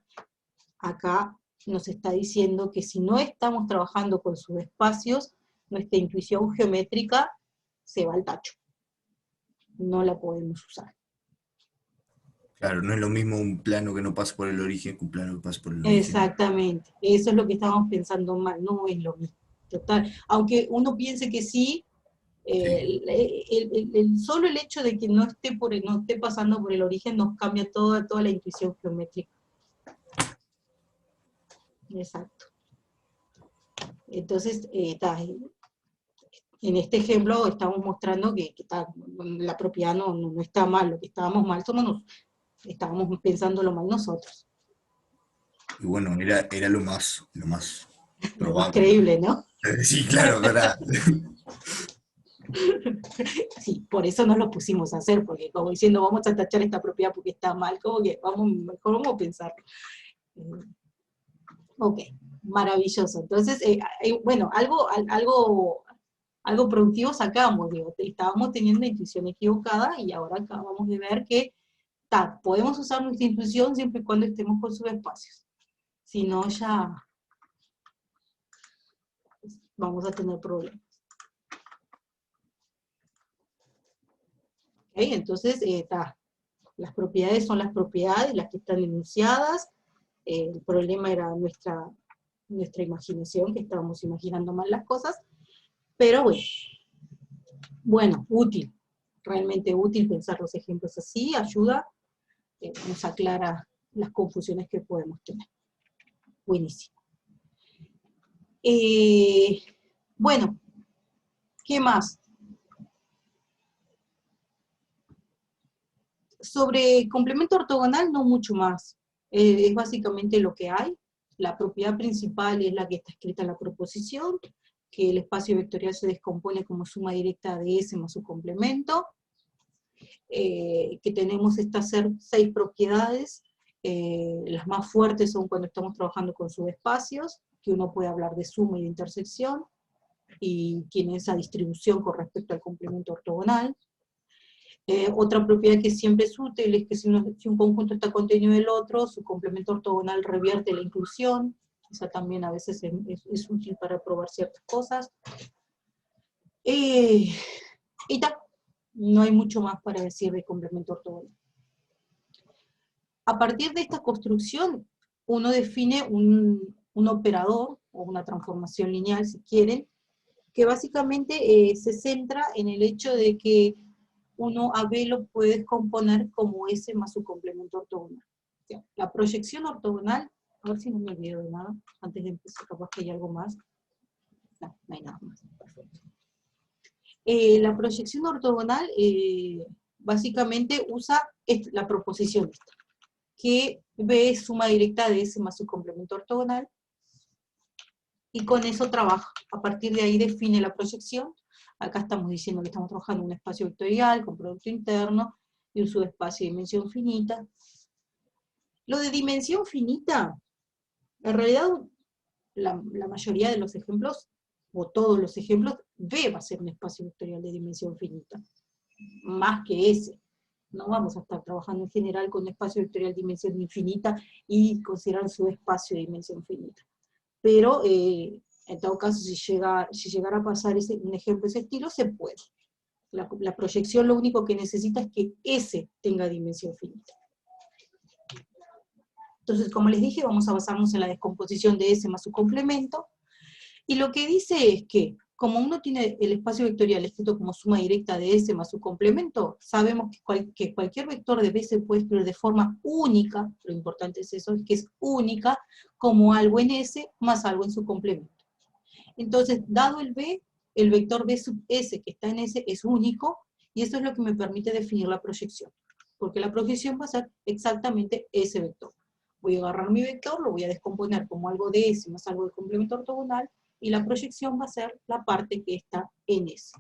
Acá nos está diciendo que si no estamos trabajando con subespacios, nuestra intuición geométrica se va al tacho. No la podemos usar.
Claro, no es lo mismo un plano que no pasa por el origen que un plano que pasa por el origen.
Exactamente, eso es lo que estábamos pensando mal, no es lo mismo. Total, aunque uno piense que sí, solo el hecho de que no esté pasando por el origen nos cambia toda la intuición geométrica. Exacto. Entonces, en este ejemplo estamos mostrando que la propiedad no está mal, lo que estábamos mal estábamos pensándolo mal nosotros.
Y bueno, era lo más probable.
Lo más creíble, ¿no?
Sí, claro, verdad.
Sí, por eso no lo pusimos a hacer, porque como diciendo, vamos a tachar esta propiedad porque está mal, como que mejor vamos a pensarlo. Ok, maravilloso. Entonces, bueno, algo productivo sacamos, digo, estábamos teniendo una intuición equivocada y ahora acabamos de ver que podemos usar nuestra intuición siempre y cuando estemos con subespacios. Si no, ya vamos a tener problemas. Okay, entonces, las propiedades son las propiedades, las que están enunciadas. El problema era nuestra imaginación, que estábamos imaginando mal las cosas, pero bueno, útil, realmente útil pensar los ejemplos así, ayuda, nos aclara las confusiones que podemos tener. Buenísimo. Bueno, ¿qué más? Sobre complemento ortogonal, no mucho más. Es básicamente lo que hay. La propiedad principal es la que está escrita en la proposición, que el espacio vectorial se descompone como suma directa de S más su complemento, que tenemos estas 6 propiedades, las más fuertes son cuando estamos trabajando con subespacios, que uno puede hablar de suma y de intersección, y tiene esa distribución con respecto al complemento ortogonal. Otra propiedad que siempre es útil es que si un conjunto está contenido del otro, su complemento ortogonal revierte la inclusión. Esa también a veces es útil para probar ciertas cosas. Y tal, no hay mucho más para decir de complemento ortogonal. A partir de esta construcción, uno define un operador, o una transformación lineal si quieren, que básicamente se centra en el hecho de que uno a B lo puede descomponer como S más su complemento ortogonal. O sea, la proyección ortogonal, a ver si no me olvido de nada, antes de empezar, capaz que hay algo más. No, no hay nada más, perfecto. La proyección ortogonal básicamente usa la proposición esta, que B es suma directa de S más su complemento ortogonal, y con eso trabaja. A partir de ahí define la proyección. Acá estamos diciendo que estamos trabajando en un espacio vectorial con producto interno y un subespacio de dimensión finita. Lo de dimensión finita, en realidad la mayoría de los ejemplos, o todos los ejemplos, B va a ser un espacio vectorial de dimensión finita, más que S. No vamos a estar trabajando en general con un espacio vectorial de dimensión infinita y considerar un subespacio de dimensión finita. Pero En todo caso, si llegara a pasar un ejemplo de ese estilo, se puede. La proyección lo único que necesita es que S tenga dimensión finita. Entonces, como les dije, vamos a basarnos en la descomposición de S más su complemento, y lo que dice es que, como uno tiene el espacio vectorial escrito como suma directa de S más su complemento, sabemos que cualquier vector de B se puede escribir de forma única, lo importante es eso, que es única, como algo en S más algo en su complemento. Entonces, dado el B, el vector B sub S que está en S es único, y eso es lo que me permite definir la proyección, porque la proyección va a ser exactamente ese vector. Voy a agarrar mi vector, lo voy a descomponer como algo de S más algo de complemento ortogonal, y la proyección va a ser la parte que está en S.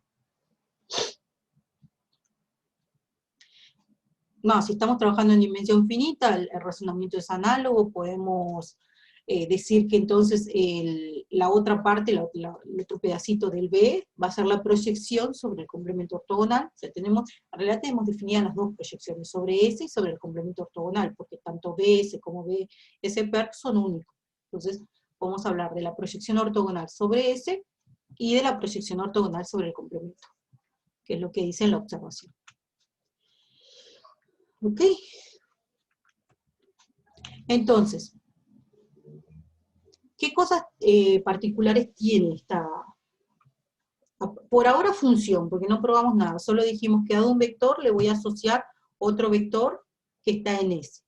No, si estamos trabajando en dimensión finita, el razonamiento es análogo, podemos decir que entonces la otra parte, el otro pedacito del B, va a ser la proyección sobre el complemento ortogonal. O sea, en realidad tenemos definidas las dos proyecciones, sobre S y sobre el complemento ortogonal, porque tanto BS como BS-PERC son únicos. Entonces, vamos a hablar de la proyección ortogonal sobre S y de la proyección ortogonal sobre el complemento, que es lo que dice en la observación. ¿Ok? Entonces, ¿qué cosas particulares tiene esta? Por ahora función, porque no probamos nada, solo dijimos que a un vector le voy a asociar otro vector que está en S.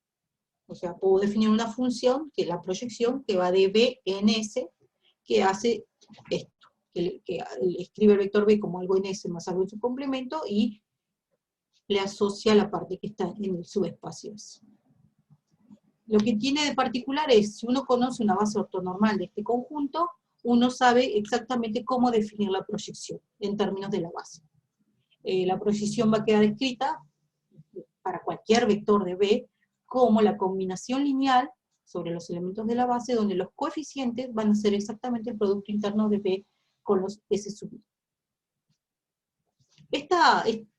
O sea, puedo definir una función, que es la proyección, que va de B en S, que hace esto, que escribe el vector B como algo en S más algo en su complemento, y le asocia la parte que está en el subespacio S. Lo que tiene de particular es, si uno conoce una base ortonormal de este conjunto, uno sabe exactamente cómo definir la proyección en términos de la base. La proyección va a quedar escrita para cualquier vector de B como la combinación lineal sobre los elementos de la base, donde los coeficientes van a ser exactamente el producto interno de B con los S sub I.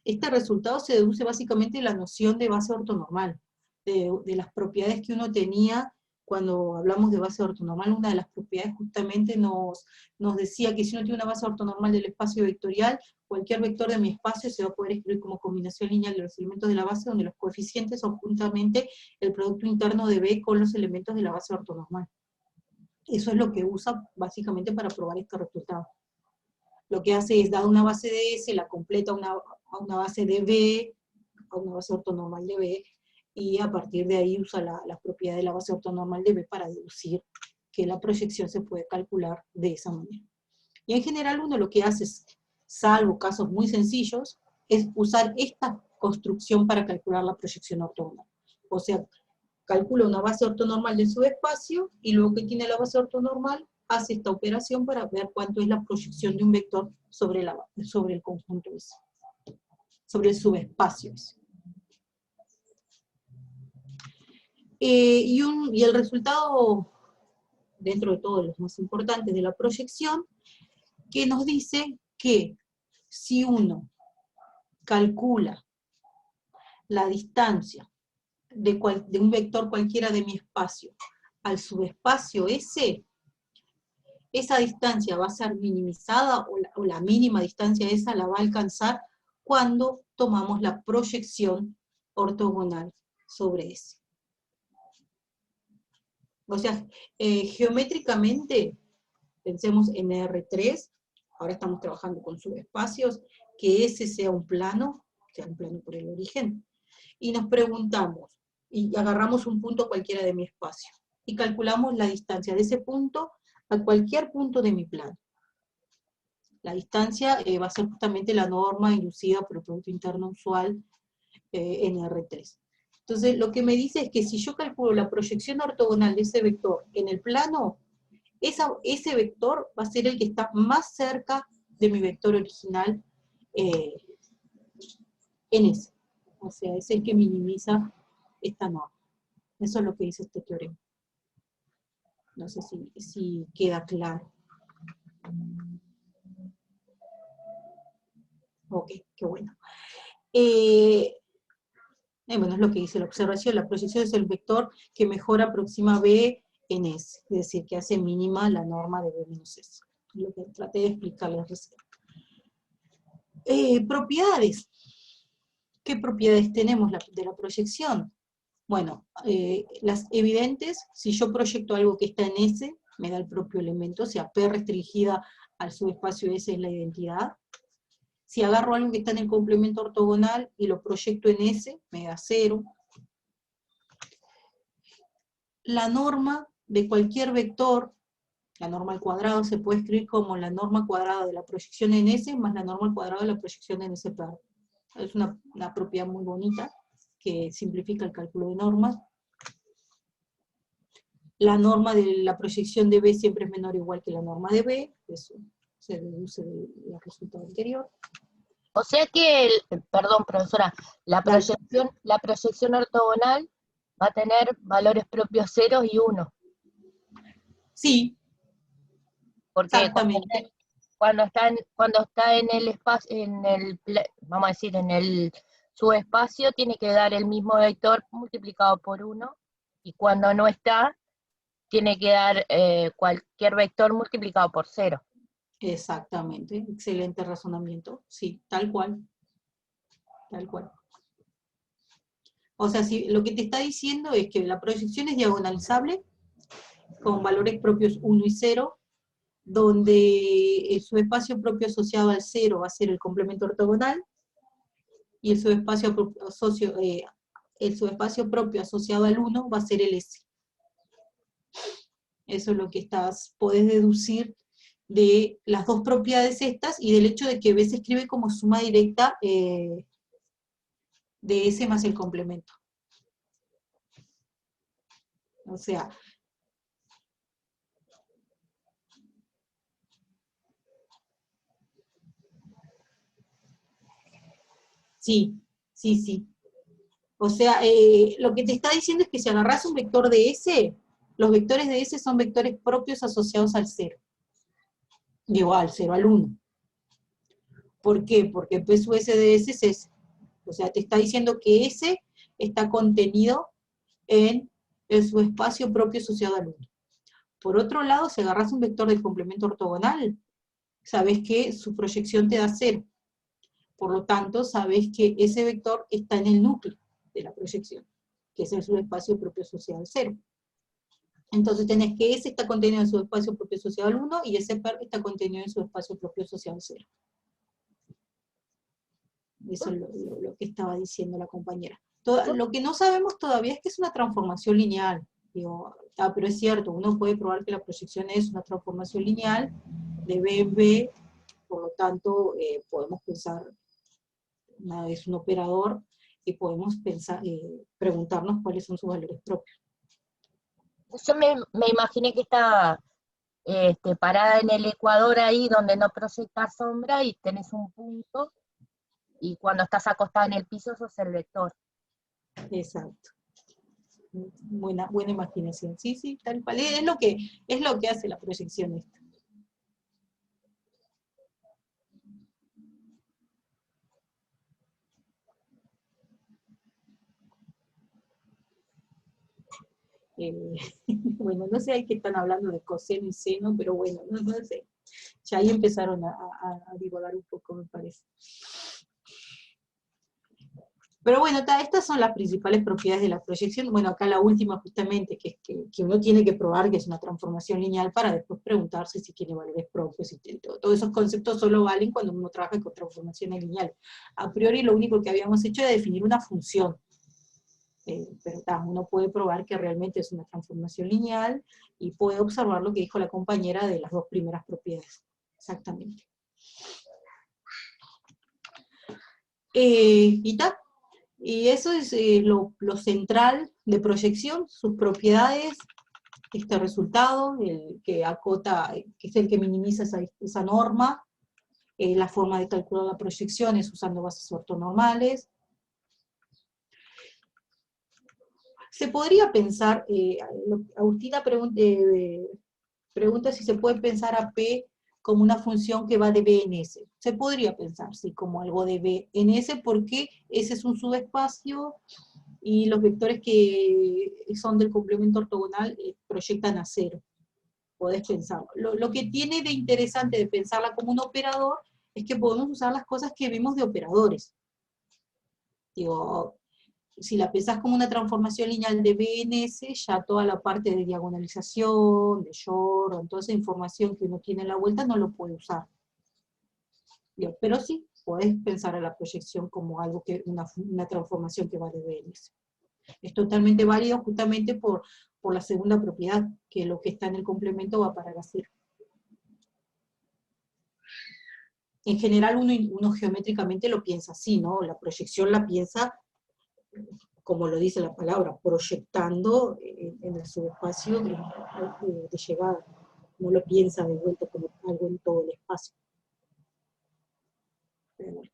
Este resultado se deduce básicamente de la noción de base ortonormal, de las propiedades que uno tenía cuando hablamos de base ortonormal. Una de las propiedades justamente nos decía que si uno tiene una base ortonormal del espacio vectorial, cualquier vector de mi espacio se va a poder escribir como combinación lineal de los elementos de la base, donde los coeficientes son justamente el producto interno de B con los elementos de la base ortonormal. Eso es lo que usa básicamente para probar este resultado. Lo que hace es dar una base de S, la completa a una base de B, a una base ortonormal de B, y a partir de ahí usa la propiedad de la base ortonormal de B para deducir que la proyección se puede calcular de esa manera. Y en general uno lo que hace es, salvo casos muy sencillos, es usar esta construcción para calcular la proyección ortogonal. O sea, calcula una base ortonormal del subespacio, y luego que tiene la base ortonormal, hace esta operación para ver cuánto es la proyección de un vector sobre el conjunto S, sobre el subespacio S. Y el resultado, dentro de todos los más importantes de la proyección, que nos dice que si uno calcula la distancia de un vector cualquiera de mi espacio al subespacio S, esa distancia va a ser minimizada, o la mínima distancia esa la va a alcanzar cuando tomamos la proyección ortogonal sobre S. O sea, geométricamente, pensemos en R3, ahora estamos trabajando con subespacios, que ese sea un plano por el origen, y nos preguntamos, y agarramos un punto cualquiera de mi espacio, y calculamos la distancia de ese punto a cualquier punto de mi plano. La distancia va a ser justamente la norma inducida por el producto interno usual en R3. Entonces, lo que me dice es que si yo calculo la proyección ortogonal de ese vector en el plano, ese vector va a ser el que está más cerca de mi vector original en ese. O sea, es el que minimiza esta norma. Eso es lo que dice este teorema. No sé si queda claro. Ok, qué bueno. Bueno, es lo que dice la observación. La proyección es el vector que mejor aproxima B en S, es decir, que hace mínima la norma de B menos S. lo que traté de explicarles recién. Propiedades. ¿Qué propiedades tenemos de la proyección? Bueno, las evidentes, si yo proyecto algo que está en S, me da el propio elemento, o sea, P restringida al subespacio S es la identidad. Si agarro algo que está en el complemento ortogonal y lo proyecto en S, me da 0. La norma de cualquier vector, la norma al cuadrado, se puede escribir como la norma cuadrada de la proyección en S más la norma al cuadrado de la proyección en S par. Es una propiedad muy bonita que simplifica el cálculo de normas. La norma de la proyección de B siempre es menor o igual que la norma de B, eso se deduce del resultado anterior.
O sea que, perdón, profesora, la proyección ortogonal va a tener valores propios 0 y 1.
Sí,
Porque
exactamente.
Cuando está en el espacio, vamos a decir, en el subespacio, tiene que dar el mismo vector multiplicado por 1, y cuando no está, tiene que dar cualquier vector multiplicado por 0.
Exactamente, excelente razonamiento, sí, tal cual. Tal cual. O sea, si lo que te está diciendo es que la proyección es diagonalizable, con valores propios 1 y 0, donde el subespacio propio asociado al 0 va a ser el complemento ortogonal, y el subespacio propio asociado al 1 va a ser el S. Eso es lo que podés deducir de las dos propiedades estas, y del hecho de que B se escribe como suma directa de S más el complemento. O sea, sí, sí, sí. O sea, lo que te está diciendo es que si agarrás un vector de S, los vectores de S son vectores propios asociados al 0. Digo, al 0, al 1. ¿Por qué? Porque P sub S de S es S. O sea, te está diciendo que S está contenido en el subespacio propio asociado al 1. Por otro lado, si agarras un vector del complemento ortogonal, sabes que su proyección te da 0. Por lo tanto, sabes que ese vector está en el núcleo de la proyección, que es el subespacio propio asociado al 0. Entonces tenés que S está contenido en su espacio propio asociado al 1, y ese per está contenido en su espacio propio asociado al 0. Eso es lo que estaba diciendo la compañera. Lo que no sabemos todavía es que es una transformación lineal. Digo, pero es cierto, uno puede probar que la proyección es una transformación lineal de B en B, por lo tanto podemos pensar, es un operador, y podemos pensar, preguntarnos cuáles son sus valores propios.
Yo me imaginé que está parada en el ecuador ahí donde no proyecta sombra y tenés un punto, y cuando estás acostada en el piso sos el vector.
Exacto. Buena imaginación. Sí, sí, tal cual. Es lo que hace la proyección esta. Bueno, no sé ahí que están hablando de coseno y seno, pero bueno, no sé. Ya ahí empezaron a divagar un poco, me parece. Pero bueno, estas son las principales propiedades de la proyección. Bueno, acá la última justamente, que es que uno tiene que probar que es una transformación lineal para después preguntarse si tiene valores propios. Y todos esos conceptos solo valen cuando uno trabaja con transformaciones lineales. A priori lo único que habíamos hecho era definir una función. Pero uno puede probar que realmente es una transformación lineal, y puede observar lo que dijo la compañera de las dos primeras propiedades. Exactamente. Y eso es lo central de proyección, sus propiedades, este resultado, el que acota, que es el que minimiza esa norma, la forma de calcular la proyección es usando bases ortonormales. Se podría pensar, Agustina pregunta si se puede pensar a P como una función que va de B en S. Se podría pensar, sí, como algo de B en S, porque ese es un subespacio, y los vectores que son del complemento ortogonal proyectan a 0. podés pensarlo. Lo que tiene de interesante de pensarla como un operador es que podemos usar las cosas que vimos de operadores. Digo, si la pensás como una transformación lineal de BNS, ya toda la parte de diagonalización, de short, toda esa información que uno tiene en la vuelta no lo puede usar. Digo, pero sí, podés pensar a la proyección como algo que, una transformación que va de BNS. Es totalmente válido justamente por la segunda propiedad, que lo que está en el complemento va para la cero. En general uno geométricamente lo piensa así, ¿no? La proyección la piensa, como lo dice la palabra, proyectando en el subespacio de llegada. No lo piensa de vuelta como algo en todo el espacio. Pero bueno.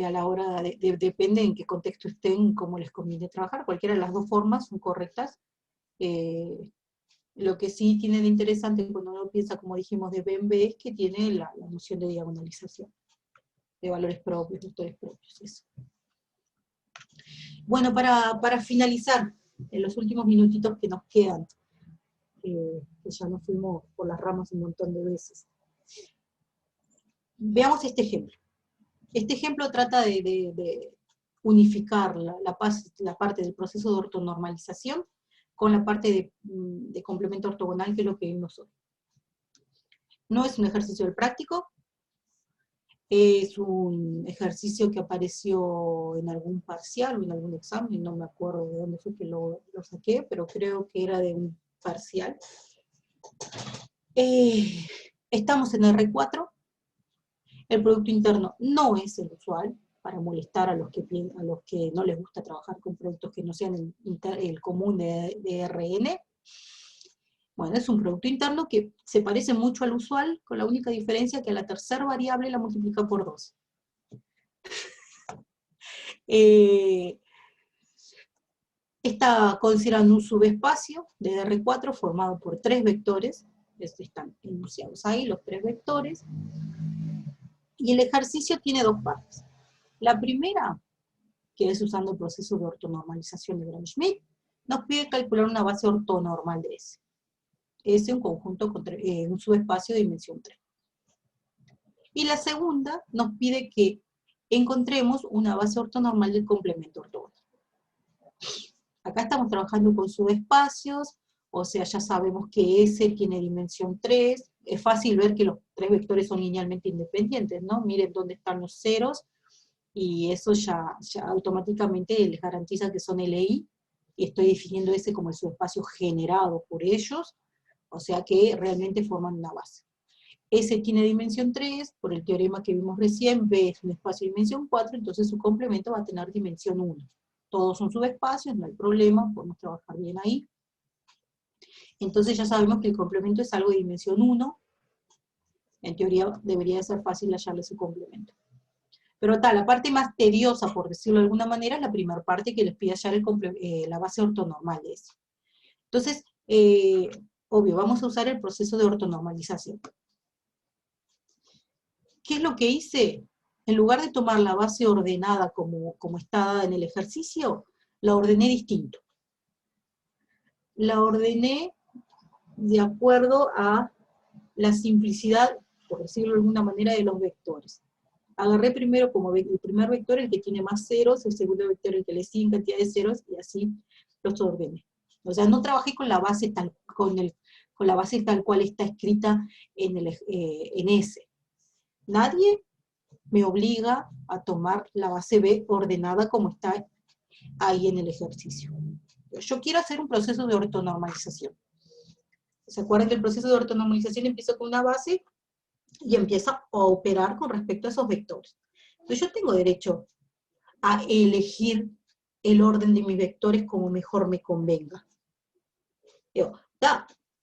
A la hora depende en qué contexto estén, cómo les conviene trabajar, cualquiera de las dos formas son correctas. Lo que sí tiene de interesante cuando uno piensa, como dijimos, de BMB, es que tiene la noción de diagonalización, de valores propios, vectores propios, eso. Bueno, para finalizar, en los últimos minutitos que nos quedan, que ya nos fuimos por las ramas un montón de veces, veamos este ejemplo. Este ejemplo trata de unificar la parte del proceso de ortonormalización con la parte de complemento ortogonal, que es lo que vimos hoy. No es un ejercicio del práctico, es un ejercicio que apareció en algún parcial o en algún examen, no me acuerdo de dónde fue que lo saqué, pero creo que era de un parcial. Estamos en R4, el producto interno no es el usual, para molestar a los que no les gusta trabajar con productos que no sean el común de RN. Bueno, es un producto interno que se parece mucho al usual, con la única diferencia que a la tercera variable la multiplica por 2. Está considerando un subespacio de R4 formado por 3 vectores, están enunciados ahí los 3 vectores, y el ejercicio tiene 2 partes. La primera, que es usando el proceso de ortonormalización de Gram-Schmidt, nos pide calcular una base ortonormal de S. S un conjunto con un subespacio de dimensión 3. Y la segunda nos pide que encontremos una base ortonormal del complemento ortogonal. Acá estamos trabajando con subespacios, o sea, ya sabemos que S tiene dimensión 3, es fácil ver que los 3 vectores son linealmente independientes, ¿no? Miren dónde están los ceros, y eso ya automáticamente les garantiza que son LI, y estoy definiendo ese como el subespacio generado por ellos, o sea que realmente forman una base. S tiene dimensión 3, por el teorema que vimos recién, B es un espacio de dimensión 4, entonces su complemento va a tener dimensión 1. Todos son subespacios, no hay problema, podemos trabajar bien ahí. Entonces ya sabemos que el complemento es algo de dimensión 1, en teoría debería de ser fácil hallarle su complemento. Pero la parte más tediosa, por decirlo de alguna manera, es la primera parte que les pide hallar la base ortonormal de eso. Entonces, obvio, vamos a usar el proceso de ortonormalización. ¿Qué es lo que hice? En lugar de tomar la base ordenada como está dada en el ejercicio, la ordené distinto. La ordené de acuerdo a la simplicidad, por decirlo de alguna manera, de los vectores. Agarré primero como el primer vector el que tiene más ceros, el segundo vector el que le sigue en cantidad de ceros, y así los ordené. O sea, no trabajé con la base tal cual está escrita en S. Nadie me obliga a tomar la base B ordenada como está ahí en el ejercicio. Yo quiero hacer un proceso de ortonormalización. ¿Se acuerdan que el proceso de ortonormalización empieza con una base y empieza a operar con respecto a esos vectores? Entonces yo tengo derecho a elegir el orden de mis vectores como mejor me convenga.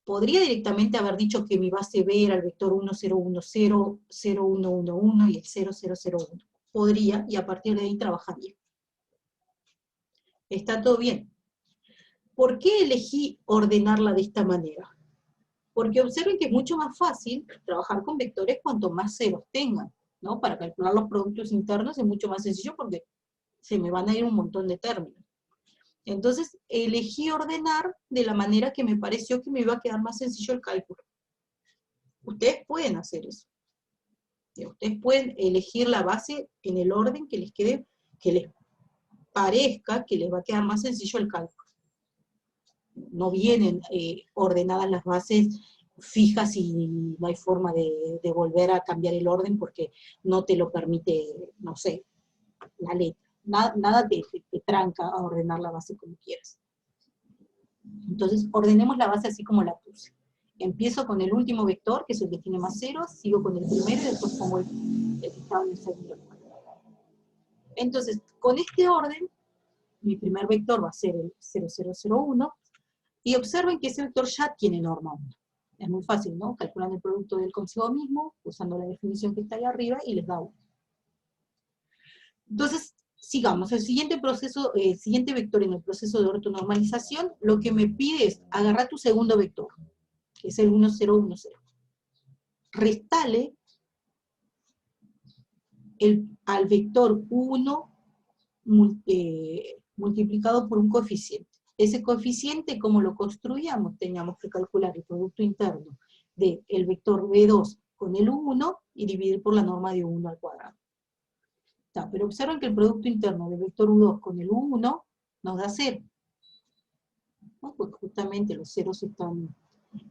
Podría directamente haber dicho que mi base B era el vector 1, 0, 1, 0, 0, 1, 1, 1 y el 0, 0, 0, 1. Podría, y a partir de ahí trabajaría. Está todo bien. ¿Por qué elegí ordenarla de esta manera? Porque observen que es mucho más fácil trabajar con vectores cuanto más ceros tengan, ¿no? Para calcular los productos internos es mucho más sencillo porque se me van a ir un montón de términos. Entonces, elegí ordenar de la manera que me pareció que me iba a quedar más sencillo el cálculo. Ustedes pueden hacer eso. Ustedes pueden elegir la base en el orden que les quede, que les parezca que les va a quedar más sencillo el cálculo. No vienen ordenadas las bases fijas y no hay forma de volver a cambiar el orden porque no te lo permite, no sé, la letra. Nada te tranca a ordenar la base como quieras. Entonces, ordenemos la base así como la puse. Empiezo con el último vector, que es el que tiene más ceros, sigo con el primero y después pongo el que estaba en el segundo lugar. Entonces, con este orden, mi primer vector va a ser el 0001, y observen que ese vector ya tiene norma 1. Es muy fácil, ¿no? Calculan el producto del consigo mismo, usando la definición que está ahí arriba, y les da 1. Entonces, sigamos. El siguiente proceso, el siguiente vector en el proceso de ortonormalización, lo que me pide es agarrar tu segundo vector, que es el 1010. Restale al vector 1 multiplicado por un coeficiente. Ese coeficiente, ¿cómo lo construíamos? Teníamos que calcular el producto interno del vector B2 con el 1 y dividir por la norma de 1 al cuadrado. Pero observen que el producto interno del vector U2 con el U1 nos da 0. ¿No? Porque justamente los ceros están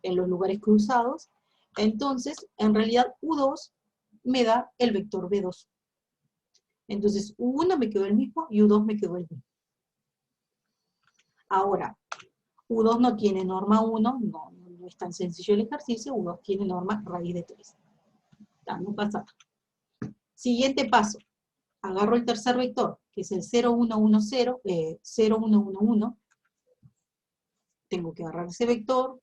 en los lugares cruzados. Entonces, en realidad, U2 me da el vector B2. Entonces, U1 me quedó el mismo y U2 me quedó el mismo. Ahora, U2 no tiene norma 1, no es tan sencillo el ejercicio, U2 tiene norma raíz de 3. No pasa nada. Siguiente paso. Agarro el tercer vector, que es el 0111, tengo que agarrar ese vector,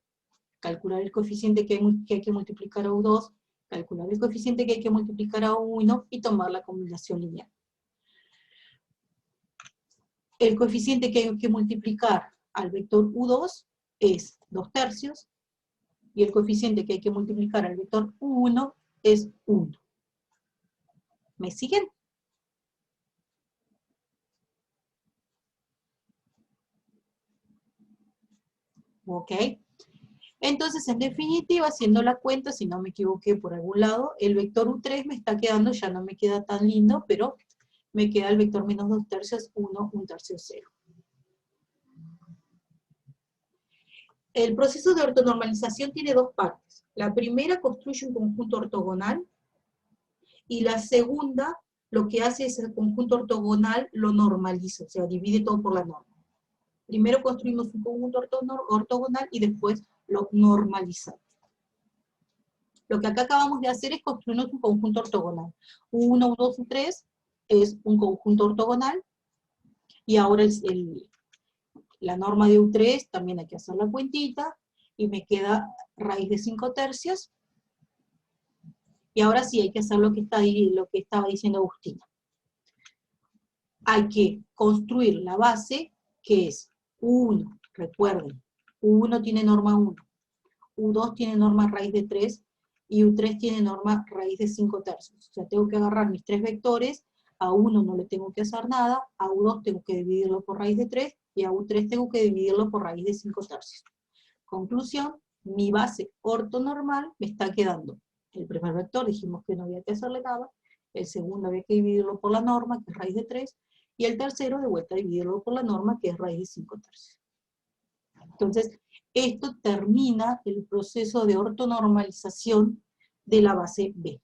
calcular el coeficiente que hay que multiplicar a U2, calcular el coeficiente que hay que multiplicar a U1 y tomar la combinación lineal. El coeficiente que hay que multiplicar al vector U2 es 2/3, y el coeficiente que hay que multiplicar al vector U1 es 1. ¿Me siguen? ¿Ok? Entonces, en definitiva, haciendo la cuenta, si no me equivoqué por algún lado, el vector U3 me está quedando, ya no me queda tan lindo, pero me queda el vector menos 2/3, 1, 1/3, 0. El proceso de ortonormalización tiene dos partes. La primera construye un conjunto ortogonal, y la segunda lo que hace es el conjunto ortogonal lo normaliza, o sea, divide todo por la norma. Primero construimos un conjunto ortogonal y después lo normalizamos. Lo que acá acabamos de hacer es construirnos un conjunto ortogonal. U1, U2, U3 es un conjunto ortogonal, y ahora la norma de U3 también hay que hacer la cuentita, y me queda raíz de 5/3, y ahora sí hay que hacer lo que estaba diciendo Agustina. Hay que construir la base, que es U1, recuerden, U1 tiene norma 1, U2 tiene norma raíz de 3, y U3 tiene norma raíz de 5/3. O sea, tengo que agarrar mis tres vectores, a U1 no le tengo que hacer nada, a U2 tengo que dividirlo por raíz de 3, y a U3 tengo que dividirlo por raíz de 5/3. Conclusión, mi base ortonormal me está quedando. El primer vector dijimos que no había que hacerle nada, el segundo había que dividirlo por la norma, que es raíz de 3, y el tercero de vuelta dividirlo por la norma, que es raíz de 5/3. Entonces, esto termina el proceso de ortonormalización de la base B.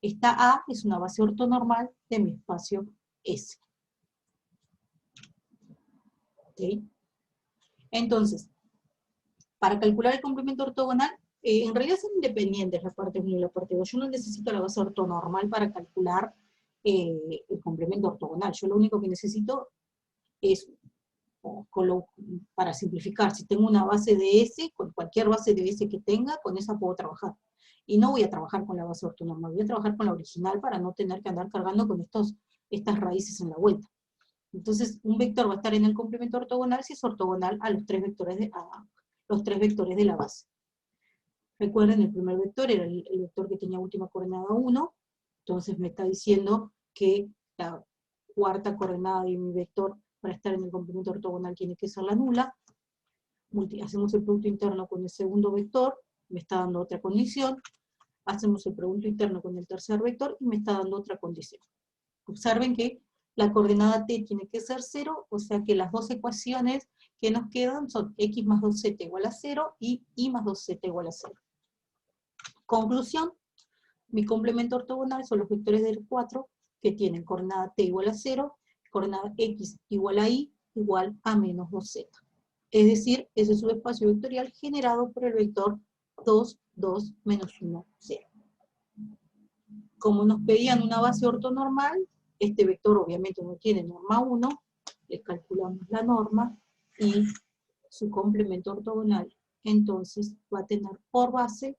Esta A es una base ortonormal de mi espacio S. ¿Okay? Entonces, para calcular el complemento ortogonal, en realidad son independientes la parte 1 y la parte 2. Yo no necesito la base ortonormal para calcular el complemento ortogonal. Yo lo único que necesito es, para simplificar, si tengo una base de S, con cualquier base de S que tenga, con esa puedo trabajar. Y no voy a trabajar con la base ortonormal, voy a trabajar con la original para no tener que andar cargando con estas raíces en la vuelta. Entonces, un vector va a estar en el complemento ortogonal si es ortogonal a los tres vectores de la base. Recuerden, el primer vector era el vector que tenía última coordenada 1, entonces me está diciendo que la cuarta coordenada de mi vector para estar en el complemento ortogonal tiene que ser la nula. Hacemos el producto interno con el segundo vector, me está dando otra condición. Hacemos el producto interno con el tercer vector y me está dando otra condición. Observen que la coordenada t tiene que ser 0, o sea que las dos ecuaciones que nos quedan son x más 2z igual a 0 y y más 2z igual a 0. Conclusión, mi complemento ortogonal son los vectores del 4 que tienen coordenada t igual a 0, coordenada x igual a y igual a menos 2z. Es decir, ese es su espacio vectorial generado por el vector 2, 2, menos 1, 0. Como nos pedían una base ortonormal, este vector obviamente no tiene norma 1, le calculamos la norma, y su complemento ortogonal, entonces va a tener por base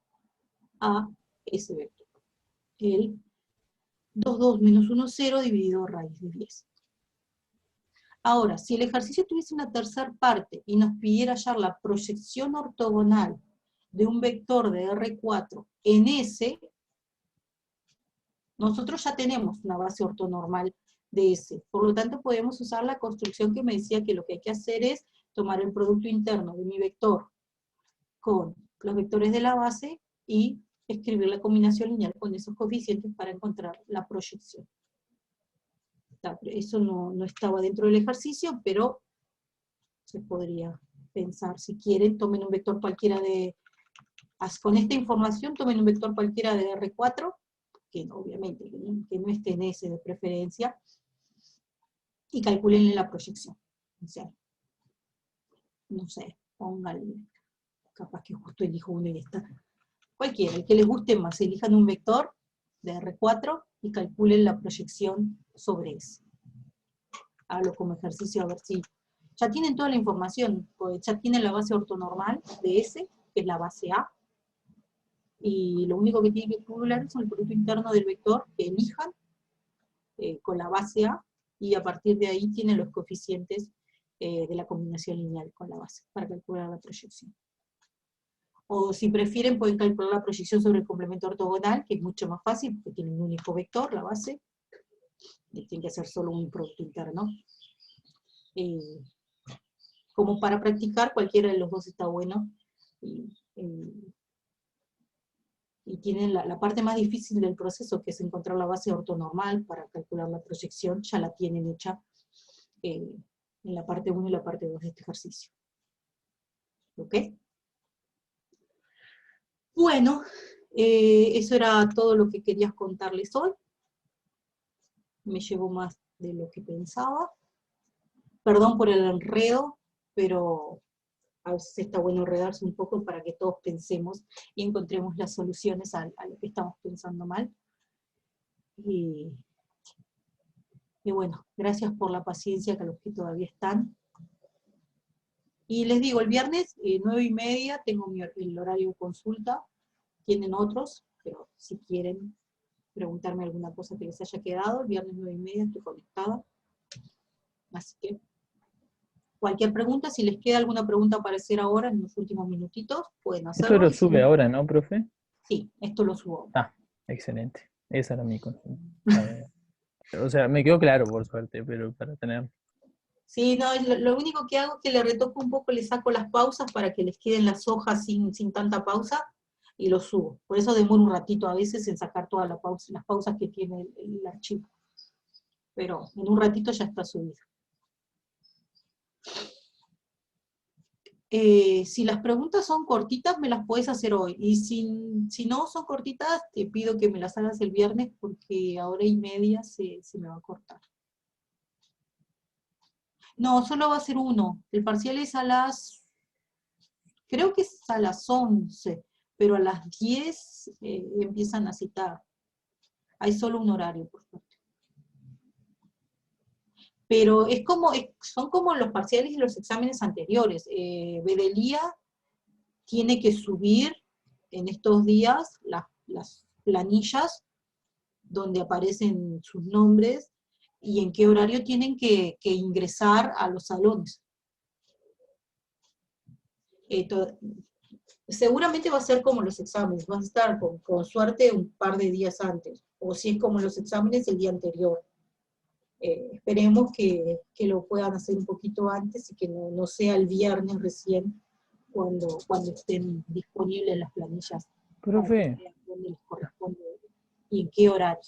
a ese vector. El 2, 2, menos 1, 0 dividido raíz de 10. Ahora, si el ejercicio tuviese una tercera parte y nos pidiera hallar la proyección ortogonal de un vector de R4 en S, nosotros ya tenemos una base ortonormal de S. Por lo tanto, podemos usar la construcción que me decía que lo que hay que hacer es tomar el producto interno de mi vector con los vectores de la base y escribir la combinación lineal con esos coeficientes para encontrar la proyección. Eso no estaba dentro del ejercicio, pero se podría pensar. Si quieren, tomen un vector cualquiera con esta información, tomen un vector cualquiera de R4, que obviamente que no esté en S de preferencia, y calculenle la proyección. O sea, no sé, pónganle, capaz que justo elijo uno y está. Cualquiera, el que les guste más, elijan un vector de R4 y calculen la proyección sobre ese. Hágalo como ejercicio a ver si ya tienen toda la información, pues ya tienen la base ortonormal de S, que es la base A, y lo único que tienen que calcular es el producto interno del vector que elijan con la base A, y a partir de ahí tienen los coeficientes de la combinación lineal con la base, para calcular la proyección. O si prefieren, pueden calcular la proyección sobre el complemento ortogonal, que es mucho más fácil, porque tienen un único vector, la base, y tienen que hacer solo un producto interno. Como para practicar, cualquiera de los dos está bueno, y tienen la parte más difícil del proceso, que es encontrar la base ortonormal para calcular la proyección, ya la tienen hecha en la parte 1 y la parte 2 de este ejercicio. ¿Ok? Bueno, eso era todo lo que quería contarles hoy. Me llevo más de lo que pensaba. Perdón por el enredo, pero a veces está bueno enredarse un poco para que todos pensemos y encontremos las soluciones a lo que estamos pensando mal. Y bueno, gracias por la paciencia que a los que todavía están. Y les digo, el viernes, 9:30, tengo el horario de consulta. Tienen otros, pero si quieren preguntarme alguna cosa que les haya quedado, el viernes 9:30 estoy conectada. Así que, cualquier pregunta, si les queda alguna pregunta para hacer ahora, en los últimos minutitos, pueden hacerlo.
Esto lo sube ahora, ¿no, profe?
Sí, esto lo subo.
Ah, excelente. Esa era mi consulta. O sea, me quedó claro, por suerte, pero para tener...
Sí, no, lo único que hago es que le retoco un poco, le saco las pausas para que les queden las hojas sin tanta pausa, y lo subo. Por eso demoro un ratito a veces en sacar todas las pausas que tiene el archivo. Pero en un ratito ya está subido. Si las preguntas son cortitas, me las puedes hacer hoy. Y si no son cortitas, te pido que me las hagas el viernes, porque a 1:30 se me va a cortar. No, solo va a ser uno. El parcial es creo que es a las 11, pero a las 10 empiezan a citar. Hay solo un horario, por suerte. Pero son como los parciales y los exámenes anteriores. Bedelía tiene que subir en estos días las planillas donde aparecen sus nombres y en qué horario tienen que ingresar a los salones. Seguramente va a ser como los exámenes, van a estar con suerte un par de días antes, o si es como los exámenes el día anterior. esperemos que lo puedan hacer un poquito antes y que no sea el viernes recién cuando estén disponibles las planillas.
Profe,
Dónde les corresponde y en qué horario.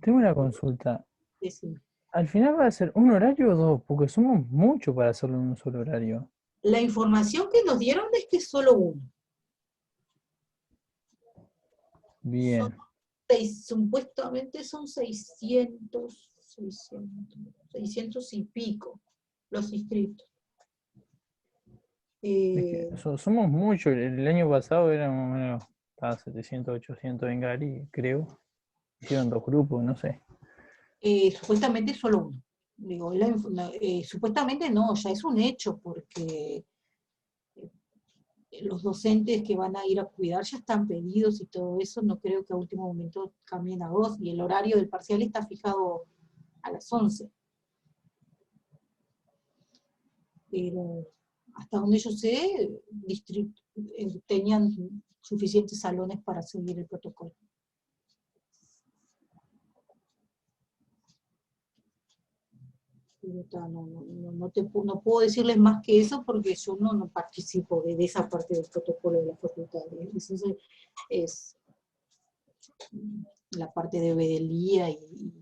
tengo una consulta.
Decime.
¿Al final va a ser un horario o dos? Porque somos mucho para hacerlo en un solo horario.
La información que nos dieron es que es solo uno.
Bien.
Supuestamente son 600 y pico los inscritos.
Es que somos muchos. El año pasado éramos más o menos, estaba 700, 800 en Gary, creo. Hicieron 2 grupos, no sé.
Supuestamente solo uno. Digo, supuestamente no, ya es un hecho, porque los docentes que van a ir a cuidar ya están pedidos y todo eso, no creo que a último momento cambien a 2, y el horario del parcial está fijado a las 11. Pero hasta donde yo sé, tenían suficientes salones para seguir el protocolo. No puedo decirles más que eso porque yo no participo de esa parte del protocolo de la facultad. Eso es la parte de vedelía y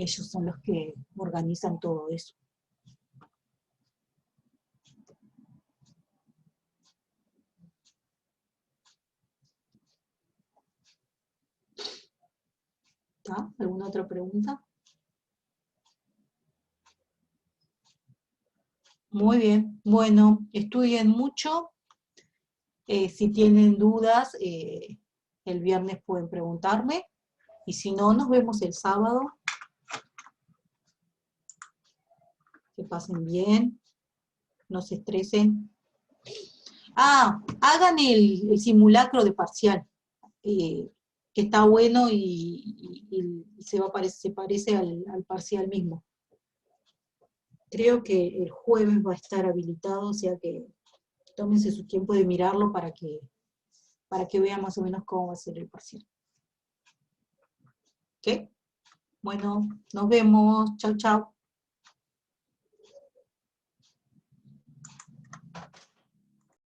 ellos son los que organizan todo eso. ¿Está? ¿Alguna otra pregunta? Muy bien. Bueno, estudien mucho. Si tienen dudas, el viernes pueden preguntarme. Y si no, nos vemos el sábado. Que pasen bien. No se estresen. Hagan el simulacro de parcial. Que está bueno y se parece al parcial mismo. Creo que el jueves va a estar habilitado, o sea que tómense su tiempo de mirarlo para que vean más o menos cómo va a ser el parcial. ¿Ok? Bueno, nos vemos. Chau, chau.